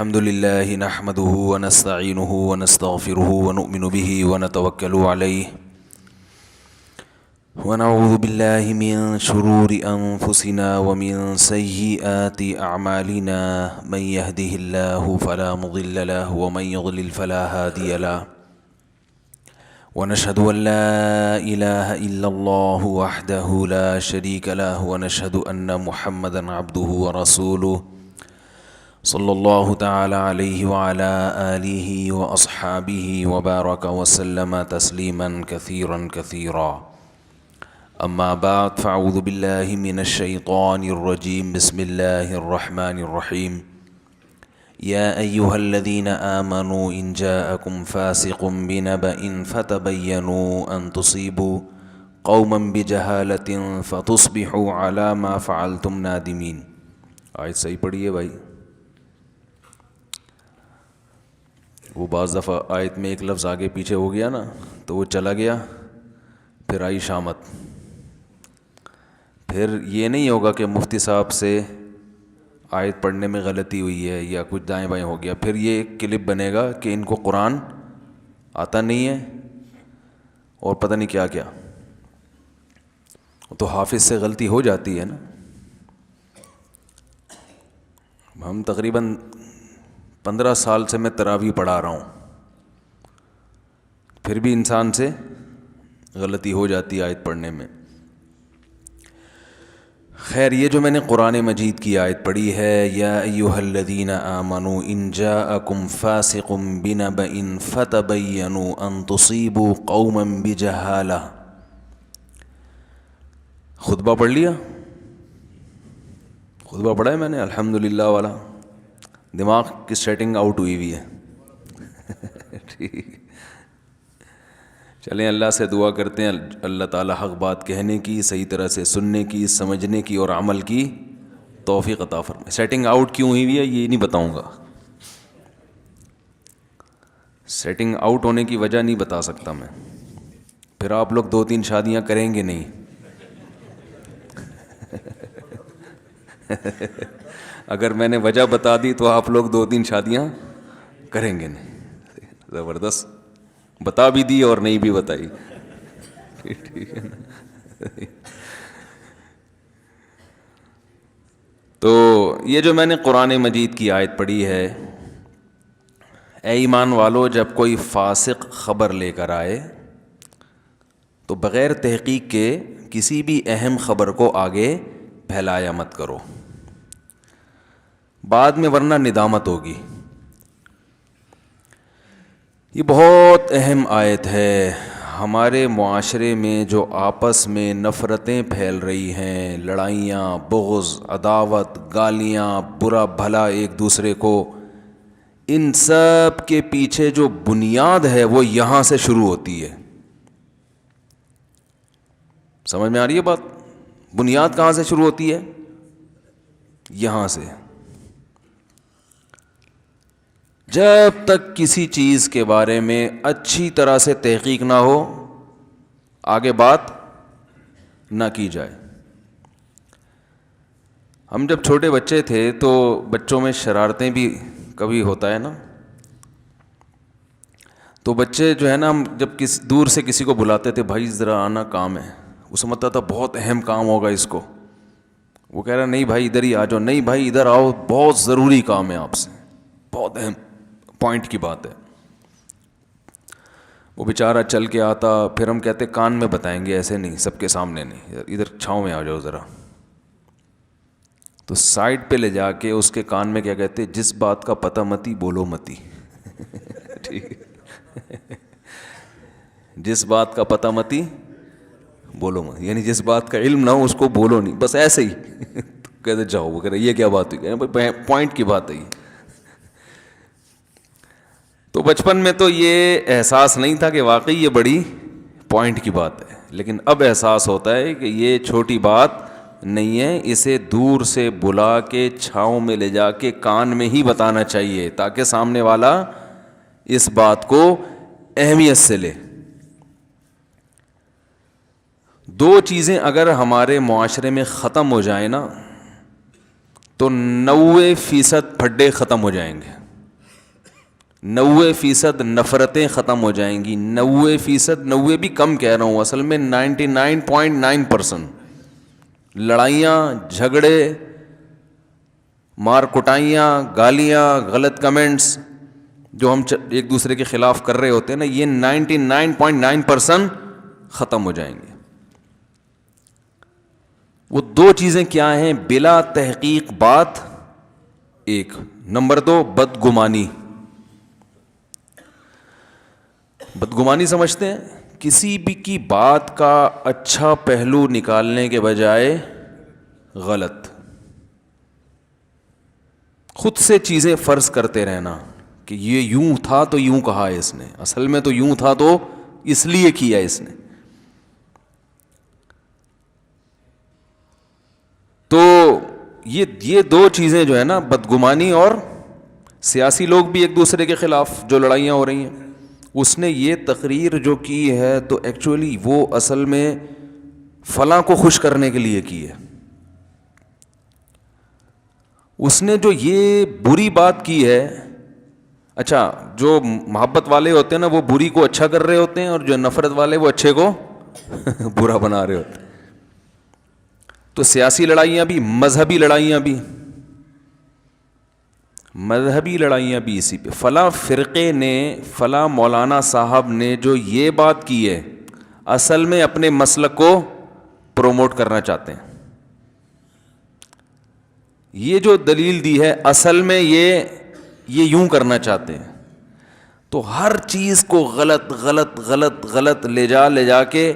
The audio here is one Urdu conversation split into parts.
الحمد لله نحمده ونستعينه ونستغفره ونؤمن به ونتوكل عليه ونعوذ بالله من شرور أنفسنا ومن سيئات أعمالنا من يهده الله فلا مضل له ومن يضلل فلا هادي له ونشهد أن لا إله إلا الله وحده لا شريك له ونشهد أن محمدا عبده ورسوله صلی اللہ تعالی علیہ وعلى آلہ واصحابہ وبارک وسلم تسلیما کثیرا کثیرا اما بعد فاعوذ باللہ من الشیطان الرجیم بسم اللہ الرحمن الرحیم یا ایہا الذین آمنوا ان جاءکم فاسق بنبأ فتبینوا ان تصیبوا قوما بجہالۃ فتصبحوا علی ما فعلتم نادمین. آیت صحیح پڑھیے بھائی. وہ بعض دفعہ آیت میں ایک لفظ آگے پیچھے ہو گیا نا تو وہ چلا گیا، پھر آئی شامت. پھر یہ نہیں ہوگا کہ مفتی صاحب سے آیت پڑھنے میں غلطی ہوئی ہے یا کچھ دائیں بائیں ہو گیا، پھر یہ ایک کلپ بنے گا کہ ان کو قرآن آتا نہیں ہے اور پتہ نہیں کیا کیا. تو حافظ سے غلطی ہو جاتی ہے نا. ہم تقریباً 15 سال سے میں تراویح پڑھا رہا ہوں، پھر بھی انسان سے غلطی ہو جاتی ہے آیت پڑھنے میں. خیر، یہ جو میں نے قرآن مجید کی آیت پڑھی ہے، یا ایہا الذین آمنوا ان جاءکم فاسق بنبأ فتبینوا ان تصیبوا قوما بجہالہ. خطبہ پڑھ لیا؟ خطبہ پڑھا ہے میں نے الحمدللہ والا. دماغ کی سیٹنگ آؤٹ ہوئی ہے. ٹھیک، چلیں اللہ سے دعا کرتے ہیں اللہ تعالی حق بات کہنے کی، صحیح طرح سے سننے کی، سمجھنے کی اور عمل کی توفیق عطا فرمائے. سیٹنگ آؤٹ کیوں ہوئی ہے یہ نہیں بتاؤں گا. سیٹنگ آؤٹ ہونے کی وجہ نہیں بتا سکتا میں، پھر آپ لوگ 2-3 شادیاں کریں گے نہیں. اگر میں نے وجہ بتا دی تو آپ لوگ 2-3 شادیاں کریں گے نہیں. زبردست، بتا بھی دی اور نہیں بھی بتائی. ٹھیک ہے نا. تو یہ جو میں نے قرآن مجید کی آیت پڑھی ہے، اے ایمان والو، جب کوئی فاسق خبر لے کر آئے تو بغیر تحقیق کے کسی بھی اہم خبر کو آگے پھیلایا مت کرو، بعد میں ورنہ ندامت ہوگی. یہ بہت اہم آیت ہے. ہمارے معاشرے میں جو آپس میں نفرتیں پھیل رہی ہیں، لڑائیاں، بغض، عداوت، گالیاں، برا بھلا ایک دوسرے کو، ان سب کے پیچھے جو بنیاد ہے وہ یہاں سے شروع ہوتی ہے. سمجھ میں آ رہی ہے بات؟ بنیاد کہاں سے شروع ہوتی ہے؟ یہاں سے. جب تک کسی چیز کے بارے میں اچھی طرح سے تحقیق نہ ہو، آگے بات نہ کی جائے. ہم جب چھوٹے بچے تھے تو بچوں میں شرارتیں بھی کبھی ہوتا ہے نا. تو بچے جو ہے نا، ہم جب دور سے کسی کو بلاتے تھے، بھائی ذرا آنا کام ہے، وہ سمجھتا تھا بہت اہم کام ہوگا اس کو. وہ کہہ رہا نہیں بھائی ادھر ہی آ جاؤ، نہیں بھائی ادھر آؤ، بہت ضروری کام ہے آپ سے، بہت اہم پوائنٹ کی بات ہے. وہ بیچارہ چل کے آتا، پھر ہم کہتے کان میں بتائیں گے، ایسے نہیں، سب کے سامنے نہیں، ادھر چھاؤں میں آ جاؤ ذرا. تو سائڈ پہ لے جا کے اس کے کان میں کیا کہتے، جس بات کا پتہ متی بولو متی. ٹھیک، جس بات کا پتہ متی بولو مت، یعنی جس بات کا علم نہ ہو اس کو بولو نہیں، بس ایسے ہی. کہتے جاؤ. وہ کہہ رہے یہ کیا بات ہوئی؟ پوائنٹ کی بات ہے یہ. تو بچپن میں تو یہ احساس نہیں تھا کہ واقعی یہ بڑی پوائنٹ کی بات ہے، لیکن اب احساس ہوتا ہے کہ یہ چھوٹی بات نہیں ہے. اسے دور سے بلا کے چھاؤں میں لے جا کے کان میں ہی بتانا چاہیے تاکہ سامنے والا اس بات کو اہمیت سے لے. 2 چیزیں اگر ہمارے معاشرے میں ختم ہو جائیں نا تو 90% پھڈے ختم ہو جائیں گے. 90% نفرتیں ختم ہو جائیں گی. 90%، 90 بھی کم کہہ رہا ہوں، اصل میں 99.9%. لڑائیاں، جھگڑے، مار کٹائیاں، گالیاں، غلط کمنٹس جو ہم ایک دوسرے کے خلاف کر رہے ہوتے ہیں نا، یہ 99.9% ختم ہو جائیں گے. وہ دو چیزیں کیا ہیں؟ بلا تحقیق بات ایک، نمبر 2 بدگمانی. بدگمانی سمجھتے ہیں؟ کسی بھی کی بات کا اچھا پہلو نکالنے کے بجائے غلط، خود سے چیزیں فرض کرتے رہنا کہ یہ یوں تھا تو یوں کہا ہے اس نے، اصل میں تو یوں تھا تو اس لیے کیا اس نے. تو یہ دو چیزیں جو ہے نا، بدگمانی اور سیاسی لوگ بھی ایک دوسرے کے خلاف جو لڑائیاں ہو رہی ہیں، اس نے یہ تقریر جو کی ہے تو ایکچولی وہ اصل میں فلاں کو خوش کرنے کے لیے کی ہے. اس نے جو یہ بری بات کی ہے، اچھا جو محبت والے ہوتے ہیں نا وہ بری کو اچھا کر رہے ہوتے ہیں، اور جو نفرت والے وہ اچھے کو برا بنا رہے ہوتے ہیں. تو سیاسی لڑائیاں بھی، مذہبی لڑائیاں بھی اسی پہ. فلاں فرقے نے، فلاں مولانا صاحب نے جو یہ بات کی ہے، اصل میں اپنے مسلک کو پروموٹ کرنا چاہتے ہیں. یہ جو دلیل دی ہے اصل میں یہ یوں کرنا چاہتے ہیں. تو ہر چیز کو غلط غلط غلط غلط لے جا کے،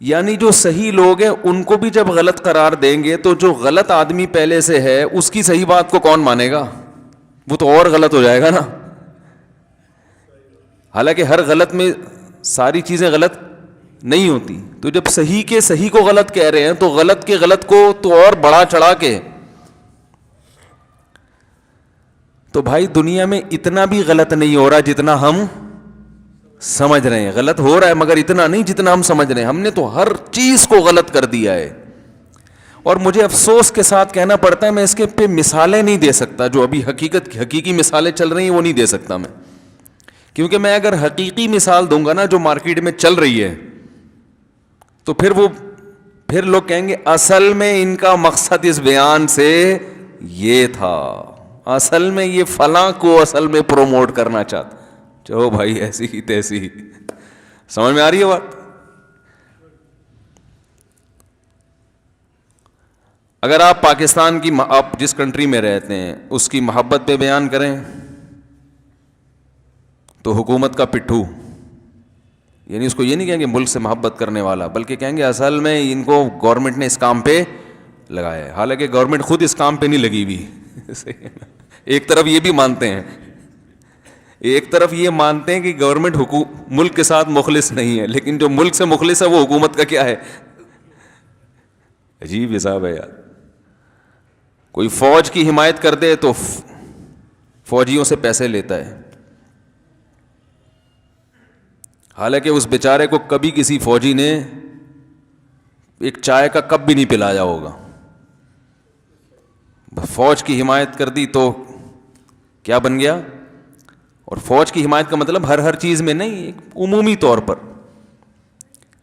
یعنی جو صحیح لوگ ہیں ان کو بھی جب غلط قرار دیں گے تو جو غلط آدمی پہلے سے ہے اس کی صحیح بات کو کون مانے گا؟ وہ تو اور غلط ہو جائے گا نا. حالانکہ ہر غلط میں ساری چیزیں غلط نہیں ہوتی. تو جب صحیح کے صحیح کو غلط کہہ رہے ہیں تو غلط کے غلط کو تو اور بڑھا چڑھا کے. تو بھائی دنیا میں اتنا بھی غلط نہیں ہو رہا جتنا ہم سمجھ رہے ہیں. غلط ہو رہا ہے مگر اتنا نہیں جتنا ہم سمجھ رہے ہیں. ہم نے تو ہر چیز کو غلط کر دیا ہے. اور مجھے افسوس کے ساتھ کہنا پڑتا ہے، میں اس کے پہ مثالیں نہیں دے سکتا. جو ابھی حقیقی مثالیں چل رہی ہیں وہ نہیں دے سکتا میں، کیونکہ میں اگر حقیقی مثال دوں گا نا جو مارکیٹ میں چل رہی ہے تو پھر لوگ کہیں گے اصل میں ان کا مقصد اس بیان سے یہ تھا، اصل میں یہ فلاں کو اصل میں پروموٹ کرنا چاہتا. چلو بھائی ایسی ہی تیسی. سمجھ میں آ رہی ہے بات؟ اگر آپ پاکستان کی، آپ جس کنٹری میں رہتے ہیں اس کی محبت پہ بیان کریں تو حکومت کا پٹھو، یعنی اس کو یہ نہیں کہیں گے ملک سے محبت کرنے والا، بلکہ کہیں گے اصل میں ان کو گورنمنٹ نے اس کام پہ لگایا ہے. حالانکہ گورنمنٹ خود اس کام پہ نہیں لگی ہوئی. ایک طرف یہ بھی مانتے ہیں، ایک طرف یہ مانتے ہیں کہ گورنمنٹ ملک کے ساتھ مخلص نہیں ہے، لیکن جو ملک سے مخلص ہے وہ حکومت کا کیا ہے؟ عجیب حساب ہے یار. کوئی فوج کی حمایت کر دے تو فوجیوں سے پیسے لیتا ہے، حالانکہ اس بیچارے کو کبھی کسی فوجی نے ایک چائے کا کپ بھی نہیں پلایا ہوگا. فوج کی حمایت کر دی تو کیا بن گیا؟ اور فوج کی حمایت کا مطلب ہر چیز میں نہیں، عمومی طور پر.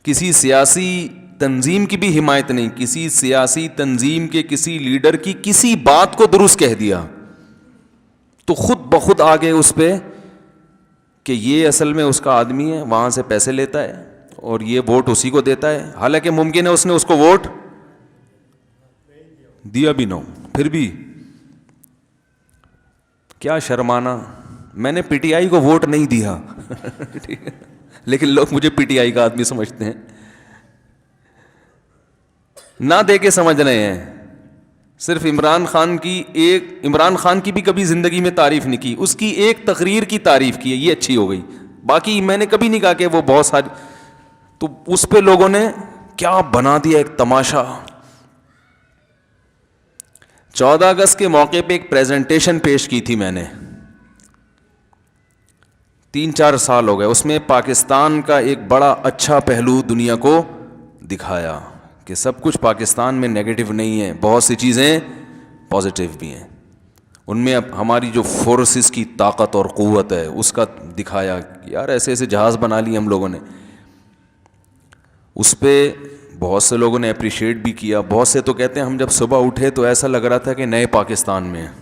کسی سیاسی تنظیم کی بھی حمایت نہیں، کسی سیاسی تنظیم کے کسی لیڈر کی کسی بات کو درست کہہ دیا تو خود بخود آگے اس پہ کہ یہ اصل میں اس کا آدمی ہے، وہاں سے پیسے لیتا ہے اور یہ ووٹ اسی کو دیتا ہے. حالانکہ ممکن ہے اس نے اس کو ووٹ دیا بھی نہ ہو. پھر بھی کیا شرمانا، میں نے پی ٹی آئی کو ووٹ نہیں دیا لیکن لوگ مجھے پی ٹی آئی کا آدمی سمجھتے ہیں. نہ دے کے سمجھ رہے ہیں. صرف عمران خان کی بھی کبھی زندگی میں تعریف نہیں کی، اس کی ایک تقریر کی تعریف کی ہے، یہ اچھی ہو گئی. باقی میں نے کبھی نہیں کہا کہ وہ بہت ساری. تو اس پہ لوگوں نے کیا بنا دیا ایک تماشا. 14 اگست کے موقع پہ ایک پریزنٹیشن پیش کی تھی میں نے، 3-4 سال ہو گئے. اس میں پاکستان کا ایک بڑا اچھا پہلو دنیا کو دکھایا کہ سب کچھ پاکستان میں نیگیٹو نہیں ہے، بہت سی چیزیں پازیٹیو بھی ہیں. ان میں اب ہماری جو فورسز کی طاقت اور قوت ہے اس کا دکھایا کہ یار ایسے ایسے جہاز بنا لیے ہم لوگوں نے. اس پہ بہت سے لوگوں نے اپریشیٹ بھی کیا. بہت سے تو کہتے ہیں ہم جب صبح اٹھے تو ایسا لگ رہا تھا کہ نئے پاکستان میں ہیں,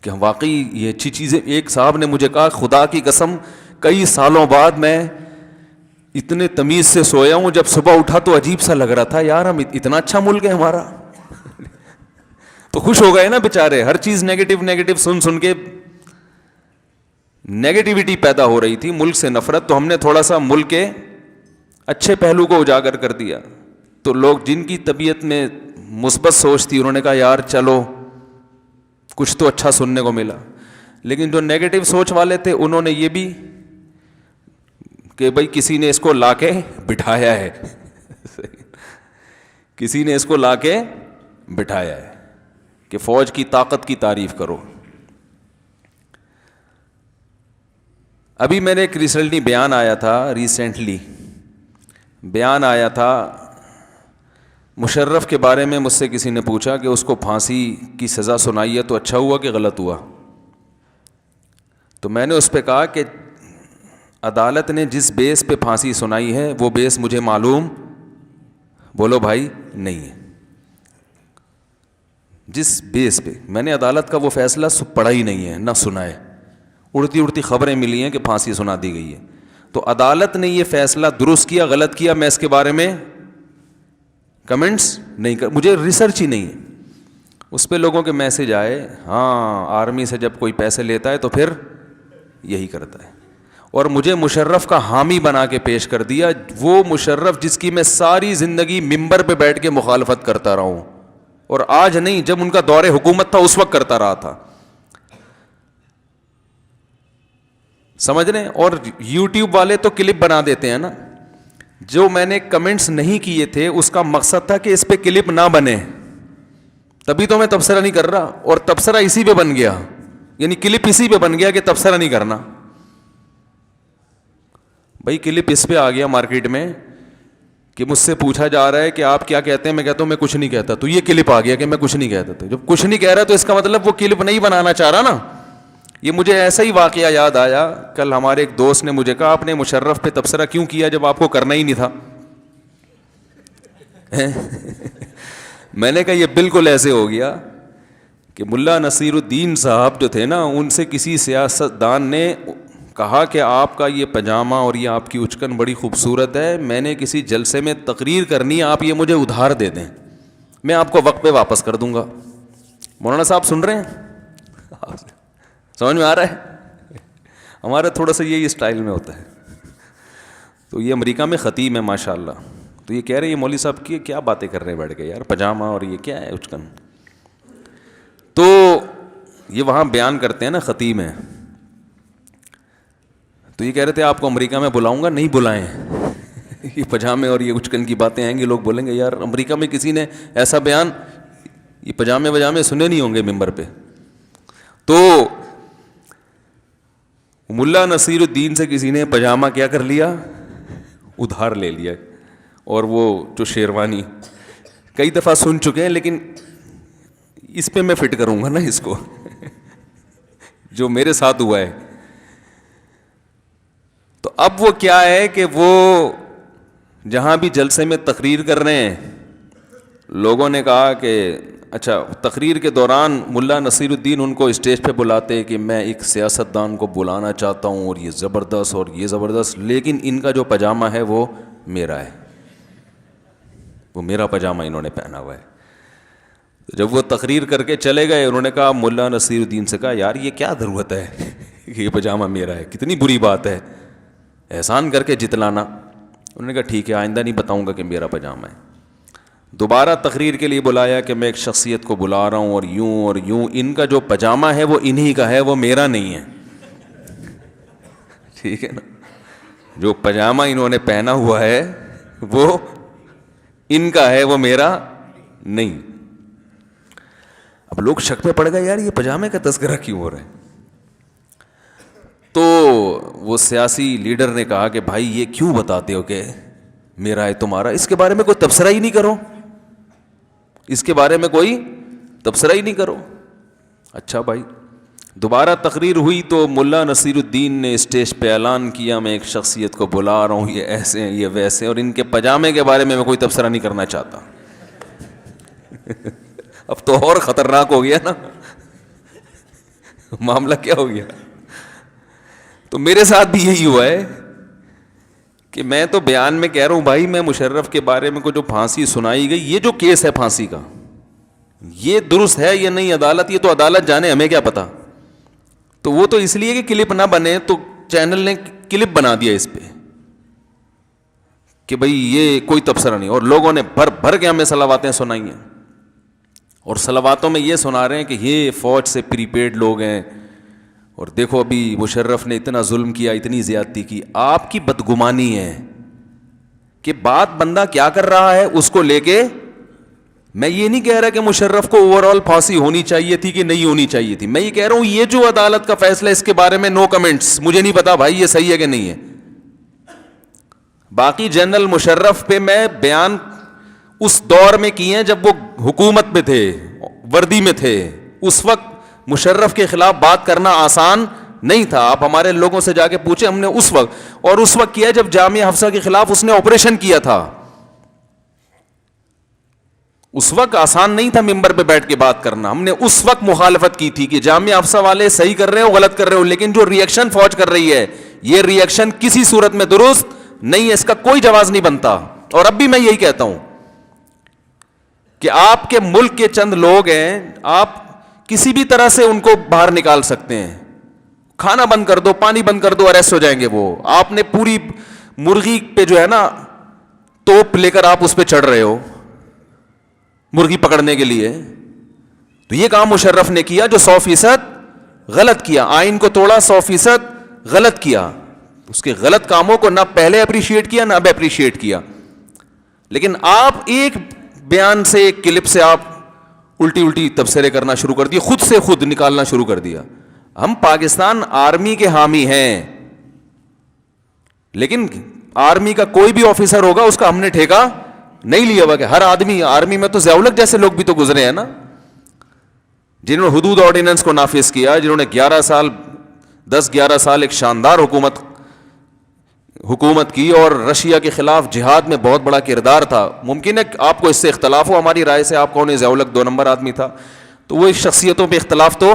کہ واقعی یہ اچھی چیزیں. ایک صاحب نے مجھے کہا خدا کی قسم کئی سالوں بعد میں اتنے تمیز سے سویا ہوں, جب صبح اٹھا تو عجیب سا لگ رہا تھا یار ہم اتنا اچھا ملک ہے ہمارا. تو خوش ہو گئے نا بیچارے, ہر چیز نیگیٹو سن سن کے نیگیٹیوٹی پیدا ہو رہی تھی, ملک سے نفرت. تو ہم نے تھوڑا سا ملک کے اچھے پہلو کو اجاگر کر دیا. تو لوگ جن کی طبیعت میں مثبت سوچ تھی انہوں نے کہا یار چلو کچھ تو اچھا سننے کو ملا. لیکن جو نیگیٹو سوچ والے تھے انہوں نے یہ بھی کہ بھائی کسی نے اس کو لا کے بٹھایا ہے, کسی نے اس کو لا کے بٹھایا ہے کہ فوج کی طاقت کی تعریف کرو. ابھی میں نے ایک ریسنٹلی بیان آیا تھا مشرف کے بارے میں. مجھ سے کسی نے پوچھا کہ اس کو پھانسی کی سزا سنائی ہے تو اچھا ہوا کہ غلط ہوا. تو میں نے اس پہ کہا کہ عدالت نے جس بیس پہ پھانسی سنائی ہے وہ بیس مجھے معلوم, بولو بھائی, نہیں ہے. جس بیس پہ میں نے عدالت کا وہ فیصلہ پڑھا ہی نہیں ہے نہ سنا ہے, اڑتی خبریں ملی ہیں کہ پھانسی سنا دی گئی ہے. تو عدالت نے یہ فیصلہ درست کیا غلط کیا میں اس کے بارے میں کمنٹس نہیں کر, مجھے ریسرچ ہی نہیں ہے. اس پہ لوگوں کے میسج آئے, ہاں آرمی سے جب کوئی پیسے لیتا ہے تو پھر یہی کرتا ہے. اور مجھے مشرف کا حامی بنا کے پیش کر دیا, وہ مشرف جس کی میں ساری زندگی ممبر پہ بیٹھ کے مخالفت کرتا رہا ہوں, اور آج نہیں جب ان کا دور حکومت تھا اس وقت کرتا رہا تھا. سمجھ رہے ہیں؟ اور یوٹیوب والے تو کلپ بنا دیتے ہیں نا. جو میں نے کمنٹس نہیں کیے تھے اس کا مقصد تھا کہ اس پہ کلپ نہ بنے, تبھی تو میں تبصرہ نہیں کر رہا. اور تبصرہ اسی پہ بن گیا, یعنی کلپ اسی پہ بن گیا کہ تبصرہ نہیں کرنا. بھائی کلپ اس پہ آ گیا مارکیٹ میں کہ مجھ سے پوچھا جا رہا ہے کہ آپ کیا کہتے ہیں, میں کہتا ہوں میں کچھ نہیں کہتا. تو یہ کلپ آ گیا کہ میں کچھ نہیں کہتا تھا. جب کچھ نہیں کہہ رہا تو اس کا مطلب وہ کلپ نہیں بنانا چاہ رہا نا. یہ مجھے ایسا ہی واقعہ یاد آیا, کل ہمارے ایک دوست نے مجھے کہا آپ نے مشرف پہ تبصرہ کیوں کیا جب آپ کو کرنا ہی نہیں تھا. میں نے کہا یہ بالکل ایسے ہو گیا کہ ملا نصیر الدین صاحب جو تھے نا, ان سے کسی سیاست دان نے کہا کہ آپ کا یہ پاجامہ اور یہ آپ کی اچکن بڑی خوبصورت ہے, میں نے کسی جلسے میں تقریر کرنی ہے, آپ یہ مجھے ادھار دے دیں, میں آپ کو وقت پہ واپس کر دوں گا. مولانا صاحب سن رہے ہیں؟ سمجھ میں آ رہا ہے؟ ہمارا تھوڑا سا یہی اسٹائل میں ہوتا ہے. تو یہ امریکہ میں خطیب ہے ماشاء اللہ, تو یہ کہہ رہے ہیں یہ مولوی صاحب کی کیا باتیں کر رہے ہیں بیٹھ کے, یار پاجامہ اور یہ کیا ہے اچکن. تو یہ وہاں بیان کرتے ہیں نا, خطیب ہیں, تو یہ کہہ رہے تھے آپ کو امریکہ میں بلاؤں گا, نہیں بلائیں. یہ پاجامے اور یہ اچکن کی باتیں آئیں گی, لوگ بولیں گے یار امریکہ میں کسی نے ایسا بیان, یہ پاجامے وجامے سنے نہیں ہوں گے ممبر پہ. تو ملا نصیر الدین سے کسی نے پاجامہ کیا کر لیا, ادھار لے لیا. اور وہ جو شیروانی کئی دفعہ سن چکے ہیں, لیکن اس پہ میں فٹ کروں گا نا اس کو جو میرے ساتھ ہوا ہے. تو اب وہ کیا ہے کہ وہ جہاں بھی جلسے میں تقریر کر رہے ہیں, لوگوں نے کہا کہ اچھا, تقریر کے دوران ملا نصیر الدین ان کو اسٹیج پہ بلاتے کہ میں ایک سیاست دان کو بلانا چاہتا ہوں اور یہ زبردست, لیکن ان کا جو پاجامہ ہے وہ میرا ہے, وہ میرا پاجامہ انہوں نے پہنا ہوا ہے. جب وہ تقریر کر کے چلے گئے, انہوں نے کہا ملا نصیر الدین سے کہا یار یہ کیا ضرورت ہے کہ یہ پاجامہ میرا ہے, کتنی بری بات ہے, احسان کر کے جتلانا. انہوں نے کہا ٹھیک ہے آئندہ نہیں بتاؤں گا کہ میرا پاجامہ ہے. دوبارہ تقریر کے لیے بلایا کہ میں ایک شخصیت کو بلا رہا ہوں اور یوں, ان کا جو پاجامہ ہے وہ انہی کا ہے, وہ میرا نہیں ہے. ٹھیک ہے نا, جو پاجامہ انہوں نے پہنا ہوا ہے وہ ان کا ہے, وہ میرا نہیں. اب لوگ شک پہ پڑ گئے یار یہ پاجامے کا تذکرہ کیوں ہو رہا ہے. تو وہ سیاسی لیڈر نے کہا کہ بھائی یہ کیوں بتاتے ہو کہ میرا ہے تمہارا, اس کے بارے میں کوئی تبصرہ ہی نہیں کرو, اس کے بارے میں کوئی تبصرہ ہی نہیں کرو. اچھا بھائی دوبارہ تقریر ہوئی تو ملا نصیر الدین نے اسٹیج پہ اعلان کیا میں ایک شخصیت کو بلا رہا ہوں، یہ ایسے ہیں یہ ویسے ہیں، اور ان کے پاجامے کے بارے میں کوئی تبصرہ نہیں کرنا چاہتا. اب تو اور خطرناک ہو گیا نا معاملہ. کیا ہو گیا؟ تو میرے ساتھ بھی یہی ہوا ہے کہ میں تو بیان میں کہہ رہا ہوں بھائی میں مشرف کے بارے میں کو جو پھانسی سنائی گئی، یہ جو کیس ہے پھانسی کا، یہ درست ہے یا نہیں عدالت، یہ تو عدالت جانے، ہمیں کیا پتا. تو وہ تو اس لیے کہ کلپ نہ بنے تو چینل نے کلپ بنا دیا اس پہ کہ بھئی یہ کوئی تبصرہ نہیں، اور لوگوں نے بھر بھر کے ہمیں صلواتیں سنائی ہیں، اور صلواتوں میں یہ سنا رہے ہیں کہ یہ فوج سے پری پیڈ لوگ ہیں، اور دیکھو ابھی مشرف نے اتنا ظلم کیا، اتنی زیادتی کی. آپ کی بدگمانی ہے کہ بات بندہ کیا کر رہا ہے اس کو لے کے. میں یہ نہیں کہہ رہا کہ مشرف کو اوور آل پھانسی ہونی چاہیے تھی کہ نہیں ہونی چاہیے تھی، میں یہ کہہ رہا ہوں یہ جو عدالت کا فیصلہ اس کے بارے میں نو کمنٹس، مجھے نہیں پتا بھائی یہ صحیح ہے کہ نہیں ہے. باقی جنرل مشرف پہ میں بیان اس دور میں کیے ہیں جب وہ حکومت میں تھے، وردی میں تھے. اس وقت مشرف کے خلاف بات کرنا آسان نہیں تھا. آپ ہمارے لوگوں سے جا کے پوچھیں، ہم نے اس وقت، اور اس وقت کیا جب جامعہ حفصہ کے خلاف اس نے آپریشن کیا تھا. اس وقت آسان نہیں تھا ممبر پہ بیٹھ کے بات کرنا. ہم نے اس وقت مخالفت کی تھی کہ جامعہ حفصہ والے صحیح کر رہے ہو غلط کر رہے ہو، لیکن جو ری ایکشن فوج کر رہی ہے یہ ری ایکشن کسی صورت میں درست نہیں ہے، اس کا کوئی جواز نہیں بنتا. اور اب بھی میں یہی کہتا ہوں کہ آپ کے ملک کے چند لوگ ہیں، آپ کسی بھی طرح سے ان کو باہر نکال سکتے ہیں. کھانا بند کر دو، پانی بند کر دو، اریسٹ ہو جائیں گے وہ. آپ نے پوری مرغی پہ جو ہے نا توپ لے کر آپ اس پہ چڑھ رہے ہو مرغی پکڑنے کے لیے. تو یہ کام مشرف نے کیا جو 100% غلط کیا، آئین کو توڑا، 100% غلط کیا. اس کے غلط کاموں کو نہ پہلے اپریشیٹ کیا نہ اب اپریشیٹ کیا. لیکن آپ ایک بیان سے، ایک کلپ سے آپ الٹی تبصرے کرنا شروع کر دیے، خود سے خود نکالنا شروع کر دیا. ہم پاکستان آرمی کے حامی ہیں، لیکن آرمی کا کوئی بھی آفیسر ہوگا اس کا ہم نے ٹھیکہ نہیں لیا ہوا کہ ہر آدمی. آرمی میں تو ضیاء الحق جیسے لوگ بھی تو گزرے ہیں نا، جنہوں نے حدود آرڈیننس کو نافذ کیا، جنہوں نے 10-11 سال ایک شاندار حکومت کی، اور رشیا کے خلاف جہاد میں بہت بڑا کردار تھا. ممکن ہے آپ کو اس سے اختلاف ہو ہماری رائے سے، آپ کون ہے، ضیاء الحق 2 نمبر آدمی تھا. تو وہ شخصیتوں پہ اختلاف تو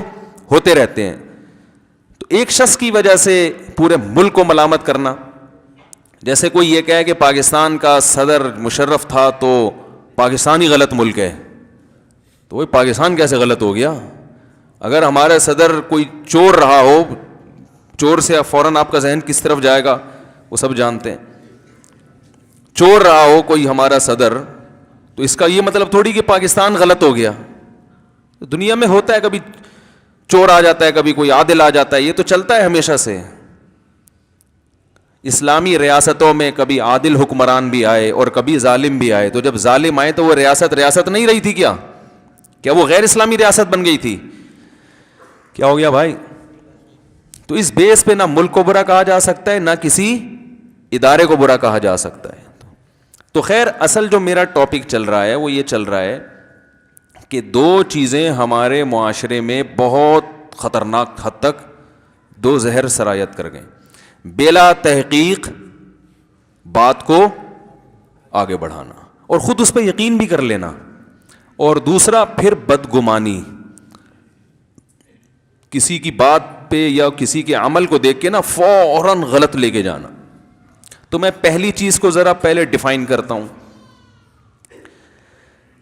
ہوتے رہتے ہیں. تو ایک شخص کی وجہ سے پورے ملک کو ملامت کرنا، جیسے کوئی یہ کہے کہ پاکستان کا صدر مشرف تھا تو پاکستان ہی غلط ملک ہے. تو وہ پاکستان کیسے غلط ہو گیا؟ اگر ہمارا صدر کوئی چور رہا ہو، چور سے فوراً آپ کا ذہن کس طرف جائے گا وہ سب جانتے ہیں. چور رہا ہو کوئی ہمارا صدر تو اس کا یہ مطلب تھوڑی کہ پاکستان غلط ہو گیا. دنیا میں ہوتا ہے، کبھی چور آ جاتا ہے، کبھی کوئی عادل آ جاتا ہے، یہ تو چلتا ہے ہمیشہ سے. اسلامی ریاستوں میں کبھی عادل حکمران بھی آئے اور کبھی ظالم بھی آئے. تو جب ظالم آئے تو وہ ریاست نہیں رہی تھی کیا وہ غیر اسلامی ریاست بن گئی تھی؟ کیا ہو گیا بھائی؟ تو اس بیس پہ نہ ملک کو برا کہا جا سکتا ہے، نہ کسی ادارے کو برا کہا جا سکتا ہے. تو خیر، اصل جو میرا ٹاپک چل رہا ہے وہ یہ چل رہا ہے کہ 2 چیزیں ہمارے معاشرے میں بہت خطرناک حد تک 2 زہر سرایت کر گئیں. بلا تحقیق بات کو آگے بڑھانا اور خود اس پہ یقین بھی کر لینا، اور دوسرا پھر بدگمانی، کسی کی بات پہ یا کسی کے عمل کو دیکھ کے نا فوراً غلط لے کے جانا. تو میں پہلی چیز کو ذرا پہلے ڈیفائن کرتا ہوں.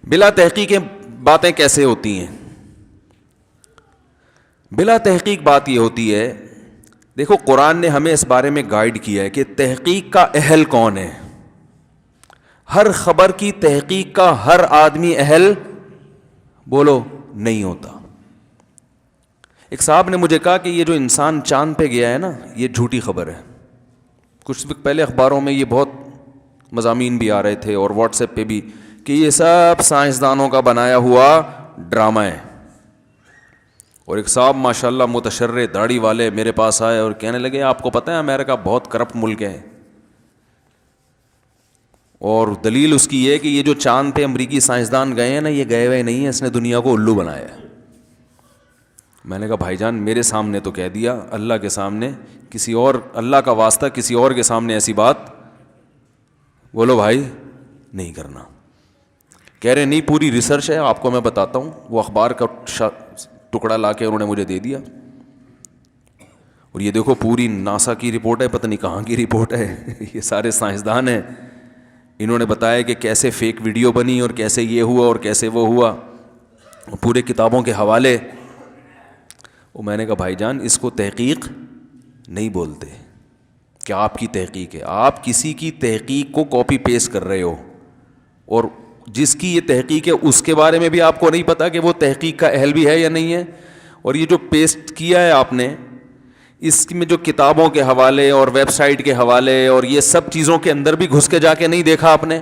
بلا تحقیق باتیں کیسے ہوتی ہیں؟ بلا تحقیق بات یہ ہوتی ہے، دیکھو قرآن نے ہمیں اس بارے میں گائیڈ کیا ہے کہ تحقیق کا اہل کون ہے. ہر خبر کی تحقیق کا ہر آدمی اہل بولو نہیں ہوتا. ایک صاحب نے مجھے کہا کہ یہ جو انسان چاند پہ گیا ہے نا، یہ جھوٹی خبر ہے. کچھ وقت پہلے اخباروں میں یہ بہت مضامین بھی آ رہے تھے اور واٹس ایپ پہ بھی کہ یہ سب سائنسدانوں کا بنایا ہوا ڈرامہ ہے. اور ایک صاحب ماشاءاللہ متشرع داڑھی والے میرے پاس آئے اور کہنے لگے آپ کو پتہ ہے امریکہ بہت کرپٹ ملک ہے، اور دلیل اس کی یہ کہ یہ جو چاند پہ امریکی سائنسدان گئے ہیں نا، یہ گئے ہوئے نہیں ہیں، اس نے دنیا کو الو بنایا ہے. میں نے کہا بھائی جان میرے سامنے تو کہہ دیا, اللہ کے سامنے کسی اور, اللہ کا واسطہ کسی اور کے سامنے ایسی بات بولو بھائی نہیں کرنا. کہہ رہے نہیں پوری ریسرچ ہے, آپ کو میں بتاتا ہوں. وہ اخبار کا ٹکڑا لا کے انہوں نے مجھے دے دیا, اور یہ دیکھو پوری ناسا کی رپورٹ ہے, پتہ نہیں کہاں کی رپورٹ ہے. یہ سارے سائنسدان ہیں, انہوں نے بتایا کہ کیسے فیک ویڈیو بنی اور کیسے یہ ہوا اور کیسے وہ ہوا, پورے کتابوں کے حوالے. وہ میں نے کہا بھائی جان اس کو تحقیق نہیں بولتے. کیا آپ کی تحقیق ہے؟ آپ کسی کی تحقیق کو کاپی پیسٹ کر رہے ہو, اور جس کی یہ تحقیق ہے اس کے بارے میں بھی آپ کو نہیں پتا کہ وہ تحقیق کا اہل بھی ہے یا نہیں ہے. اور یہ جو پیسٹ کیا ہے آپ نے, اس میں جو کتابوں کے حوالے اور ویب سائٹ کے حوالے اور یہ سب چیزوں کے اندر بھی گھس کے جا کے نہیں دیکھا آپ نے.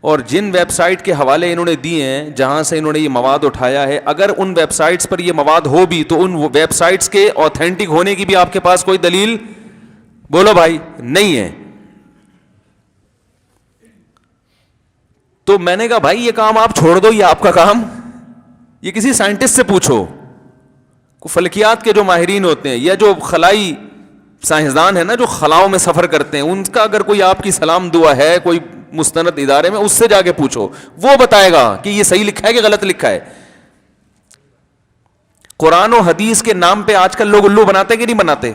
اور جن ویب سائٹ کے حوالے انہوں نے دیے ہیں, جہاں سے انہوں نے یہ مواد اٹھایا ہے, اگر ان ویب سائٹس پر یہ مواد ہو بھی تو ان ویب سائٹس کے اوتھینٹک ہونے کی بھی آپ کے پاس کوئی دلیل بولو بھائی نہیں ہے. تو میں نے کہا بھائی یہ کام آپ چھوڑ دو, یہ آپ کا کام, یہ کسی سائنٹسٹ سے پوچھو. فلکیات کے جو ماہرین ہوتے ہیں یا جو خلائی سائنسدان ہیں نا, جو خلاؤں میں سفر کرتے ہیں, ان کا اگر کوئی آپ کی سلام دعا ہے کوئی مستند ادارے میں, اس سے جا کے پوچھو, وہ بتائے گا کہ یہ صحیح لکھا ہے کہ غلط لکھا ہے. قرآن و حدیث کے نام پہ آج کل لوگ الو بناتے کہ نہیں بناتے؟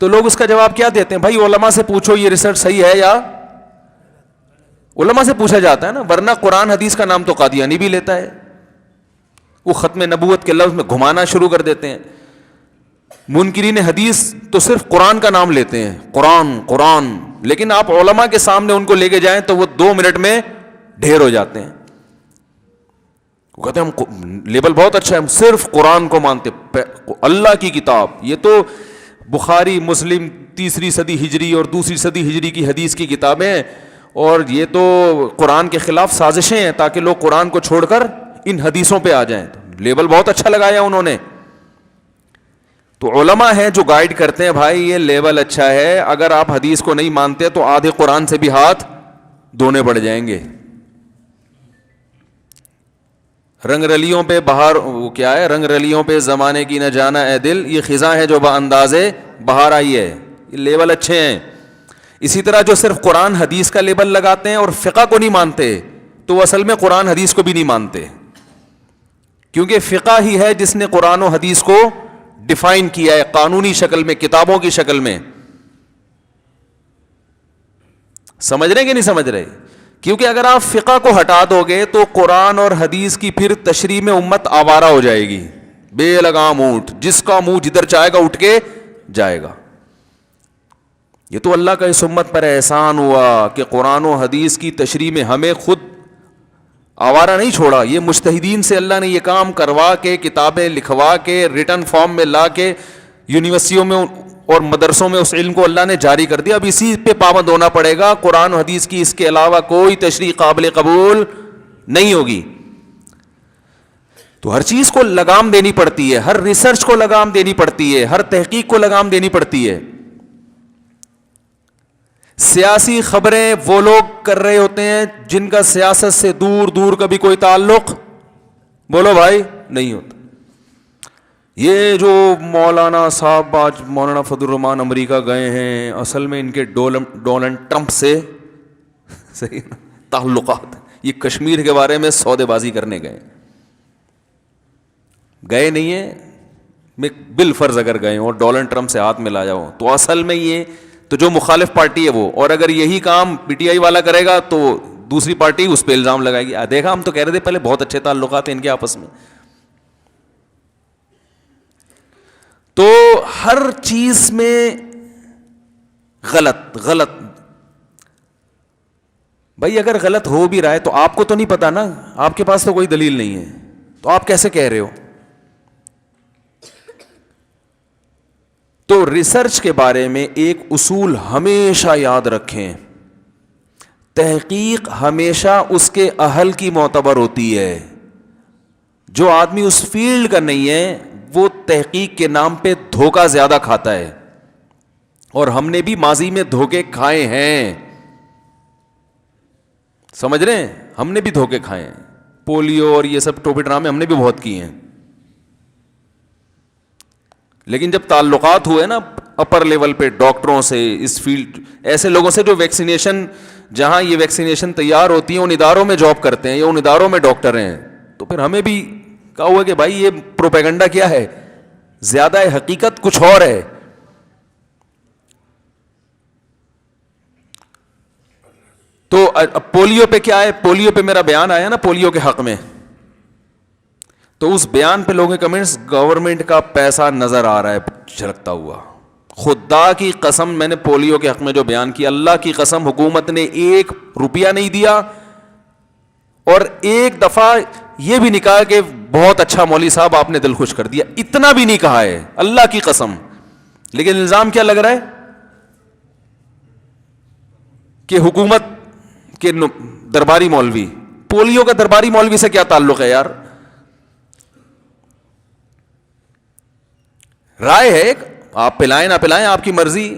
تو لوگ اس کا جواب کیا دیتے ہیں؟ بھائی علماء سے پوچھو یہ ریسرچ صحیح ہے یا, علماء سے پوچھا جاتا ہے نا, ورنہ قرآن حدیث کا نام تو قادیانی بھی لیتا ہے. وہ ختم نبوت کے لفظ میں گھمانا شروع کر دیتے ہیں. منکرین حدیث تو صرف قرآن کا نام لیتے ہیں, قرآن قرآن, لیکن آپ علماء کے سامنے ان کو لے کے جائیں تو وہ 2 منٹ میں ڈھیر ہو جاتے ہیں. وہ کہتے ہیں ہم لیبل بہت اچھا ہے, ہم صرف قرآن کو مانتے, اللہ کی کتاب. یہ تو بخاری مسلم 3 صدی ہجری اور 2 صدی ہجری کی حدیث کی کتابیں ہیں, اور یہ تو قرآن کے خلاف سازشیں ہیں تاکہ لوگ قرآن کو چھوڑ کر ان حدیثوں پہ آ جائیں. لیبل بہت اچھا لگایا انہوں نے. تو علماء ہیں جو گائیڈ کرتے ہیں, بھائی یہ لیبل اچھا ہے, اگر آپ حدیث کو نہیں مانتے تو آدھے قرآن سے بھی ہاتھ دھونے پڑ جائیں گے. رنگ رلیوں پہ بہار, وہ کیا ہے, رنگ رلیوں پہ زمانے کی نہ جانا اے دل, یہ خزاں ہے جو باندازے بہار آئی ہے. یہ لیبل اچھے ہیں. اسی طرح جو صرف قرآن حدیث کا لیبل لگاتے ہیں اور فقہ کو نہیں مانتے, تو وہ اصل میں قرآن حدیث کو بھی نہیں مانتے, کیونکہ فقہ ہی ہے جس نے قرآن و حدیث کو ڈیفائن کیا ہے قانونی شکل میں, کتابوں کی شکل میں. سمجھ رہے کہ نہیں سمجھ رہے؟ کیونکہ اگر آپ فقہ کو ہٹا دو گے تو قرآن اور حدیث کی پھر تشریح میں امت آوارہ ہو جائے گی, بے لگام اونٹ, جس کا منہ جدھر چاہے گا اٹھ کے جائے گا. یہ تو اللہ کا اس امت پر احسان ہوا کہ قرآن و حدیث کی تشریح میں ہمیں خود آوارہ نہیں چھوڑا. یہ مجتہدین سے اللہ نے یہ کام کروا کے, کتابیں لکھوا کے, ریٹن فارم میں لا کے یونیورسٹیوں میں اور مدرسوں میں اس علم کو اللہ نے جاری کر دیا. اب اسی پہ پابند ہونا پڑے گا. قرآن و حدیث کی اس کے علاوہ کوئی تشریح قابل قبول نہیں ہوگی. تو ہر چیز کو لگام دینی پڑتی ہے, ہر ریسرچ کو لگام دینی پڑتی ہے, ہر تحقیق کو لگام دینی پڑتی ہے. سیاسی خبریں وہ لوگ کر رہے ہوتے ہیں جن کا سیاست سے دور دور کا بھی کوئی تعلق بولو بھائی نہیں ہوتا. یہ جو مولانا صاحب آج مولانا فضل الرحمان امریکہ گئے ہیں, اصل میں ان کے ڈونلڈ ٹرمپ سے صحیح تعلقات, یہ کشمیر کے بارے میں سودے بازی کرنے گئے نہیں ہیں. میں بالفرض اگر گئے ہوں اور ڈونلڈ ٹرمپ سے ہاتھ ملایا ہو تو اصل میں یہ تو جو مخالف پارٹی ہے وہ, اور اگر یہی کام پی ٹی آئی والا کرے گا تو دوسری پارٹی اس پہ الزام لگائے گی. دیکھا ہم تو کہہ رہے تھے پہلے بہت اچھے تعلقات ہیں ان کے آپس میں. تو ہر چیز میں غلط غلط. بھائی اگر غلط ہو بھی رہا ہے تو آپ کو تو نہیں پتا نا, آپ کے پاس تو کوئی دلیل نہیں ہے, تو آپ کیسے کہہ رہے ہو؟ تو ریسرچ کے بارے میں ایک اصول ہمیشہ یاد رکھیں, تحقیق ہمیشہ اس کے اہل کی معتبر ہوتی ہے. جو آدمی اس فیلڈ کا نہیں ہے وہ تحقیق کے نام پہ دھوکہ زیادہ کھاتا ہے, اور ہم نے بھی ماضی میں دھوکے کھائے ہیں. سمجھ رہے ہیں؟ ہم نے بھی دھوکے کھائے ہیں. پولیو اور یہ سب ٹوپی ڈرامے ہم نے بھی بہت کیے ہیں. لیکن جب تعلقات ہوئے نا اپر لیول پہ ڈاکٹروں سے, اس فیلڈ, ایسے لوگوں سے جو ویکسینیشن, جہاں یہ ویکسینیشن تیار ہوتی ہیں ان اداروں میں جاب کرتے ہیں یا ان اداروں میں ڈاکٹر ہیں, تو پھر ہمیں بھی کہا ہوا کہ بھائی یہ پروپیگنڈا کیا ہے, زیادہ ہے, حقیقت کچھ اور ہے. تو پولیو پہ کیا ہے, پولیو پہ میرا بیان آیا نا پولیو کے حق میں, تو اس بیان پہ لوگوں کے کمنٹس, گورنمنٹ کا پیسہ نظر آ رہا ہے جھلکتا ہوا. خدا کی قسم میں نے پولیو کے حق میں جو بیان کیا, اللہ کی قسم حکومت نے 1 روپیہ نہیں دیا, اور ایک دفعہ یہ بھی نہیں کہا کہ بہت اچھا مولوی صاحب آپ نے دل خوش کر دیا, اتنا بھی نہیں کہا ہے اللہ کی قسم. لیکن الزام کیا لگ رہا ہے کہ حکومت کے درباری مولوی. پولیو کا درباری مولوی سے کیا تعلق ہے یار؟ رائے ہے ایک, آپ پلائیں نہ پلائیں آپ کی مرضی.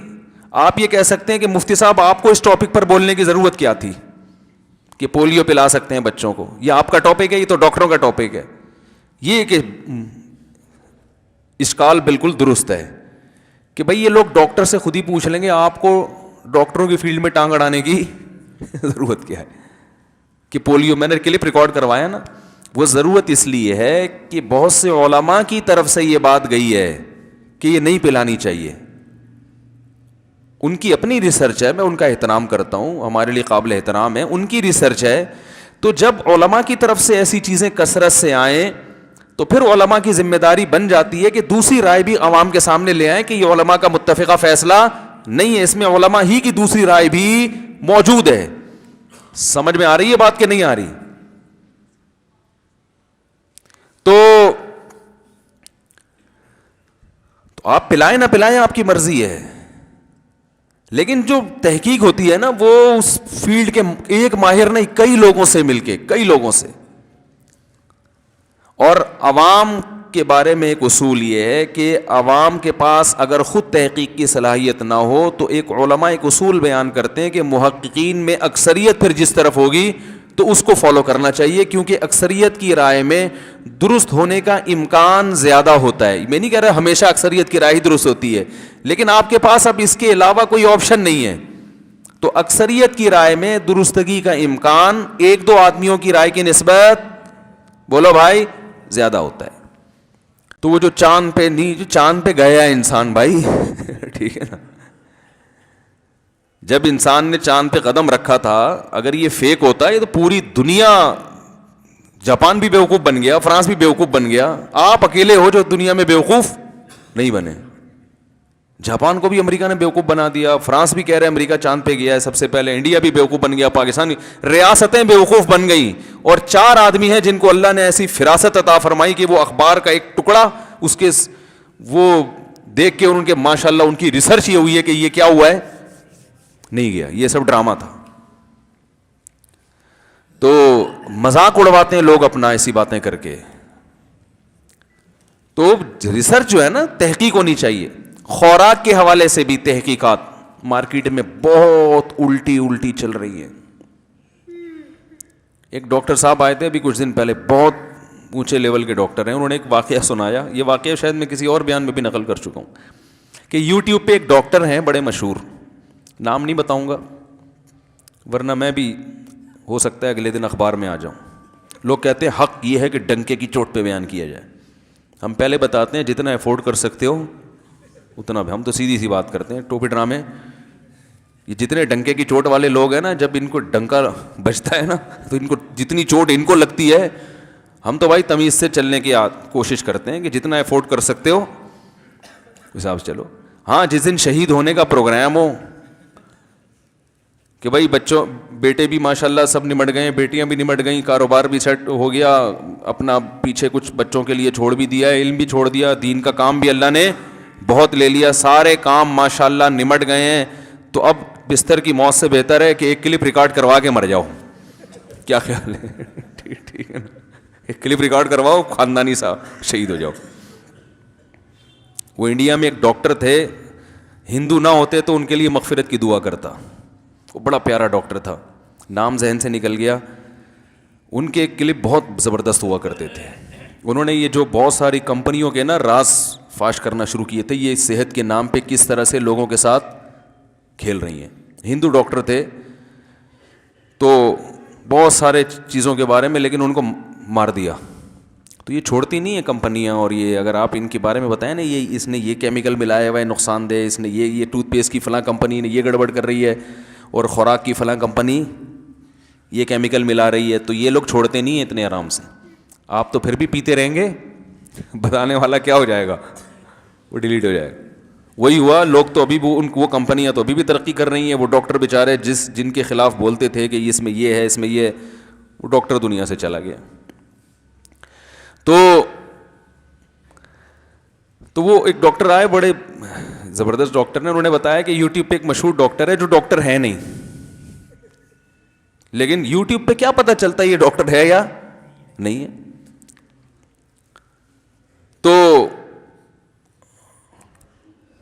آپ یہ کہہ سکتے ہیں کہ مفتی صاحب آپ کو اس ٹاپک پر بولنے کی ضرورت کیا تھی کہ پولیو پلا سکتے ہیں بچوں کو, یہ آپ کا ٹاپک ہے, یہ تو ڈاکٹروں کا ٹاپک ہے. یہ کہ اشکال بالکل درست ہے کہ بھئی یہ لوگ ڈاکٹر سے خود ہی پوچھ لیں گے, آپ کو ڈاکٹروں کی فیلڈ میں ٹانگ اڑانے کی ضرورت کیا ہے کہ پولیو, میں نے کلپ ریکارڈ کروایا نا, وہ ضرورت اس لیے ہے کہ بہت سے علماء کی طرف سے یہ بات گئی ہے کہ یہ نہیں پلانی چاہیے. ان کی اپنی ریسرچ ہے, میں ان کا احترام کرتا ہوں, ہمارے لیے قابل احترام ہے, ان کی ریسرچ ہے. تو جب علماء کی طرف سے ایسی چیزیں کثرت سے آئیں تو پھر علماء کی ذمہ داری بن جاتی ہے کہ دوسری رائے بھی عوام کے سامنے لے آئیں کہ یہ علماء کا متفقہ فیصلہ نہیں ہے, اس میں علماء ہی کی دوسری رائے بھی موجود ہے. سمجھ میں آ رہی ہے بات کہ نہیں آ رہی؟ تو آپ پلائیں نہ پلائیں آپ کی مرضی ہے, لیکن جو تحقیق ہوتی ہے نا وہ اس فیلڈ کے ایک ماہر نہیں, کئی لوگوں سے مل کے, کئی لوگوں سے. اور عوام کے بارے میں ایک اصول یہ ہے کہ عوام کے پاس اگر خود تحقیق کی صلاحیت نہ ہو تو ایک علماء ایک اصول بیان کرتے ہیں کہ محققین میں اکثریت پھر جس طرف ہوگی تو اس کو فالو کرنا چاہیے, کیونکہ اکثریت کی رائے میں درست ہونے کا امکان زیادہ ہوتا ہے. میں نہیں کہہ رہا ہمیشہ اکثریت کی رائے ہی درست ہوتی ہے, لیکن آپ کے پاس اب اس کے علاوہ کوئی آپشن نہیں ہے, تو اکثریت کی رائے میں درستگی کا امکان 1-2 آدمیوں کی رائے کی نسبت, بولو بھائی, زیادہ ہوتا ہے. تو وہ جو چاند پہ نہیں, جو چاند پہ گیا انسان بھائی ٹھیک ہے نا, جب انسان نے چاند پہ قدم رکھا تھا, اگر یہ فیک ہوتا ہے تو پوری دنیا, جاپان بھی بیوقوف بن گیا, فرانس بھی بیوقوف بن گیا, آپ اکیلے ہو جو دنیا میں بیوقوف نہیں بنے. جاپان کو بھی امریکہ نے بیوقوف بنا دیا, فرانس بھی کہہ رہے امریکہ چاند پہ گیا ہے سب سے پہلے, انڈیا بھی بیوقوف بن گیا, پاکستان بھی, ریاستیں بیوقوف بن گئی. اور 4 آدمی ہیں جن کو اللہ نے ایسی فراست عطا فرمائی کہ وہ اخبار کا ایک ٹکڑا اس کے وہ دیکھ کے ان کے ماشاءاللہ ان کی ریسرچ یہ ہوئی ہے کہ یہ کیا ہوا ہے, نہیں گیا, یہ سب ڈرامہ تھا. تو مذاق اڑواتے ہیں لوگ اپنا ایسی باتیں کر کے. تو ریسرچ جو ہے نا, تحقیق ہونی چاہیے. خوراک کے حوالے سے بھی تحقیقات مارکیٹ میں بہت الٹی چل رہی ہے. ایک ڈاکٹر صاحب آئے تھے ابھی کچھ دن پہلے, بہت اونچے لیول کے ڈاکٹر ہیں, انہوں نے ایک واقعہ سنایا. یہ واقعہ شاید میں کسی اور بیان میں بھی نقل کر چکا ہوں کہ یوٹیوب پہ ایک ڈاکٹر ہیں بڑے مشہور, نام نہیں بتاؤں گا ورنہ میں بھی ہو سکتا ہے اگلے دن اخبار میں آ جاؤں. لوگ کہتے ہیں حق یہ ہے کہ ڈنکے کی چوٹ پہ بیان کیا جائے. ہم پہلے بتاتے ہیں جتنا افورڈ کر سکتے ہو اتنا بھی, ہم تو سیدھی سی بات کرتے ہیں. ٹوپی ڈرامے, یہ جتنے ڈنکے کی چوٹ والے لوگ ہیں نا, جب ان کو ڈنکا بجتا ہے نا تو ان کو جتنی چوٹ ان کو لگتی ہے, ہم تو بھائی تمیز سے چلنے کی کوشش کرتے ہیں کہ جتنا افورڈ کر سکتے ہو حساب سے چلو. ہاں, جس دن شہید ہونے کا پروگرام ہو کہ بھائی بچوں بیٹے بھی ماشاءاللہ سب نمٹ گئے, بیٹیاں بھی نمٹ گئیں, کاروبار بھی سیٹ ہو گیا, اپنا پیچھے کچھ بچوں کے لیے چھوڑ بھی دیا, علم بھی چھوڑ دیا, دین کا کام بھی اللہ نے بہت لے لیا, سارے کام ماشاءاللہ نمٹ گئے ہیں, تو اب بستر کی موت سے بہتر ہے کہ ایک کلپ ریکارڈ کروا کے مر جاؤ. کیا خیال ہے؟ ٹھیک ہے نا, ایک کلپ ریکارڈ کرواؤ, خاندانی صاحب شہید ہو جاؤ. وہ انڈیا میں ایک ڈاکٹر تھے, ہندو نہ ہوتے تو ان کے لیے مغفرت کی دعا کرتا. وہ بڑا پیارا ڈاکٹر تھا, نام ذہن سے نکل گیا. ان کے کلپ بہت زبردست ہوا کرتے تھے. انہوں نے یہ جو بہت ساری کمپنیوں کے نا راز فاش کرنا شروع کیے تھے. یہ صحت کے نام پہ کس طرح سے لوگوں کے ساتھ کھیل رہی ہیں. ہندو ڈاکٹر تھے تو بہت سارے چیزوں کے بارے میں, لیکن ان کو مار دیا. تو یہ چھوڑتی نہیں ہیں کمپنیاں. اور یہ اگر آپ ان کے بارے میں بتائیں نا, یہ اس نے یہ کیمیکل ملایا ہوا ہے نقصان دہ, اس نے یہ ٹوتھ پیسٹ کی فلاں کمپنی نے یہ گڑبڑ کر رہی ہے, اور خوراک کی فلاں کمپنی یہ کیمیکل ملا رہی ہے, تو یہ لوگ چھوڑتے نہیں ہیں اتنے آرام سے. آپ تو پھر بھی پیتے رہیں گے, بتانے والا کیا ہو جائے گا, وہ ڈیلیٹ ہو جائے گا. وہی ہوا, لوگ تو ابھی وہ کمپنیاں تو ابھی بھی ترقی کر رہی ہیں. وہ ڈاکٹر بیچارے جن کے خلاف بولتے تھے کہ اس میں یہ ہے, اس میں یہ, وہ ڈاکٹر دنیا سے چلا گیا. تو وہ ایک ڈاکٹر آئے, بڑے زبردست ڈاکٹر نے, انہوں نے بتایا کہ یوٹیوب پہ ایک مشہور ڈاکٹر ہے جو ڈاکٹر ہے نہیں, لیکن یوٹیوب پہ کیا پتہ چلتا ہے یہ ڈاکٹر ہے یا نہیں ہے. تو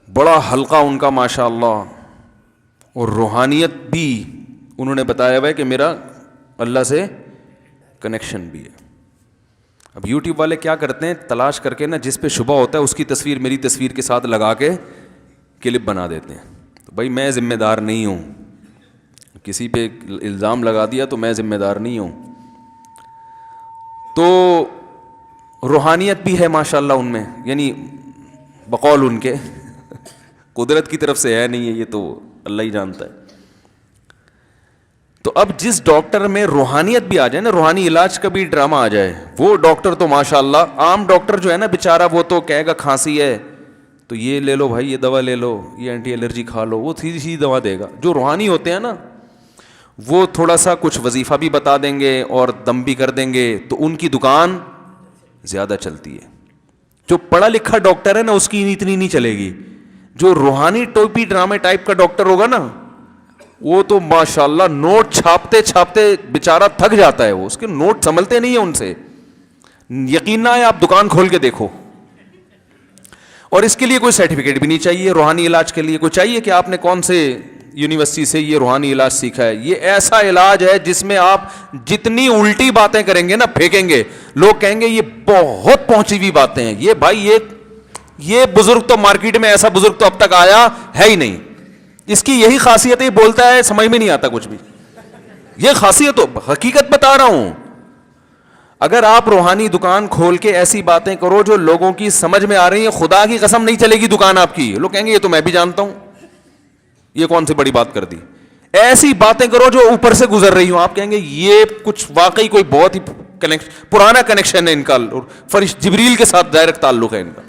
بڑا حلقہ ان کا ماشاء اللہ, اور روحانیت بھی انہوں نے بتایا ہوا ہے کہ میرا اللہ سے کنیکشن بھی ہے. اب یوٹیوب والے کیا کرتے ہیں, تلاش کر کے نا جس پہ شبہ ہوتا ہے اس کی تصویر میری تصویر کے ساتھ لگا کے کلپ بنا دیتے ہیں. تو بھائی میں ذمہ دار نہیں ہوں, کسی پہ الزام لگا دیا تو میں ذمہ دار نہیں ہوں. تو روحانیت بھی ہے ماشاء اللہ ان میں, یعنی بقول ان کے, قدرت کی طرف سے ہے نہیں ہے, یہ تو اللہ ہی جانتا ہے. تو اب جس ڈاکٹر میں روحانیت بھی آ جائے نا, روحانی علاج کا بھی ڈرامہ آ جائے, وہ ڈاکٹر تو ماشاء اللہ, عام ڈاکٹر جو ہے نا بیچارہ, وہ تو کہے گا کھانسی ہے تو یہ لے لو بھائی, یہ دوا لے لو, یہ اینٹی الرجی کھا لو, وہ سیدھی سیدھی دوا دے گا. جو روحانی ہوتے ہیں نا, وہ تھوڑا سا کچھ وظیفہ بھی بتا دیں گے اور دم بھی کر دیں گے, تو ان کی دکان زیادہ چلتی ہے. جو پڑھا لکھا ڈاکٹر ہے نا, اس کی اتنی نہیں چلے گی. جو روحانی ٹوپی ڈرامے ٹائپ کا ڈاکٹر ہوگا نا, وہ تو ماشاءاللہ نوٹ چھاپتے چھاپتے بیچارہ تھک جاتا ہے. وہ اس کے نوٹ سنبھلتے نہیں ہیں ان سے. یقین نہ ہے, آپ دکان کھول کے دیکھو. اور اس کے لیے کوئی سرٹیفکیٹ بھی نہیں چاہیے. روحانی علاج کے لیے کوئی چاہیے کہ آپ نے کون سے یونیورسٹی سے یہ روحانی علاج سیکھا ہے. یہ ایسا علاج ہے جس میں آپ جتنی الٹی باتیں کریں گے نا, پھینکیں گے, لوگ کہیں گے یہ بہت پہنچی ہوئی باتیں ہیں. یہ بھائی یہ بزرگ تو مارکیٹ میں ایسا بزرگ تو اب تک آیا ہے ہی نہیں. اس کی یہی خاصیت ہے, بولتا ہے سمجھ میں نہیں آتا کچھ بھی. یہ خاصیت تو حقیقت بتا رہا ہوں. اگر آپ روحانی دکان کھول کے ایسی باتیں کرو جو لوگوں کی سمجھ میں آ رہی ہیں, خدا کی قسم نہیں چلے گی دکان آپ کی. لوگ کہیں گے یہ تو میں بھی جانتا ہوں, یہ کون سی بڑی بات کر دی. ایسی باتیں کرو جو اوپر سے گزر رہی ہوں, آپ کہیں گے یہ کچھ واقعی کوئی بہت ہی پرانا کنیکشن ہے ان کا, فرشت جبریل کے ساتھ ڈائریکٹ تعلق ہے ان کا.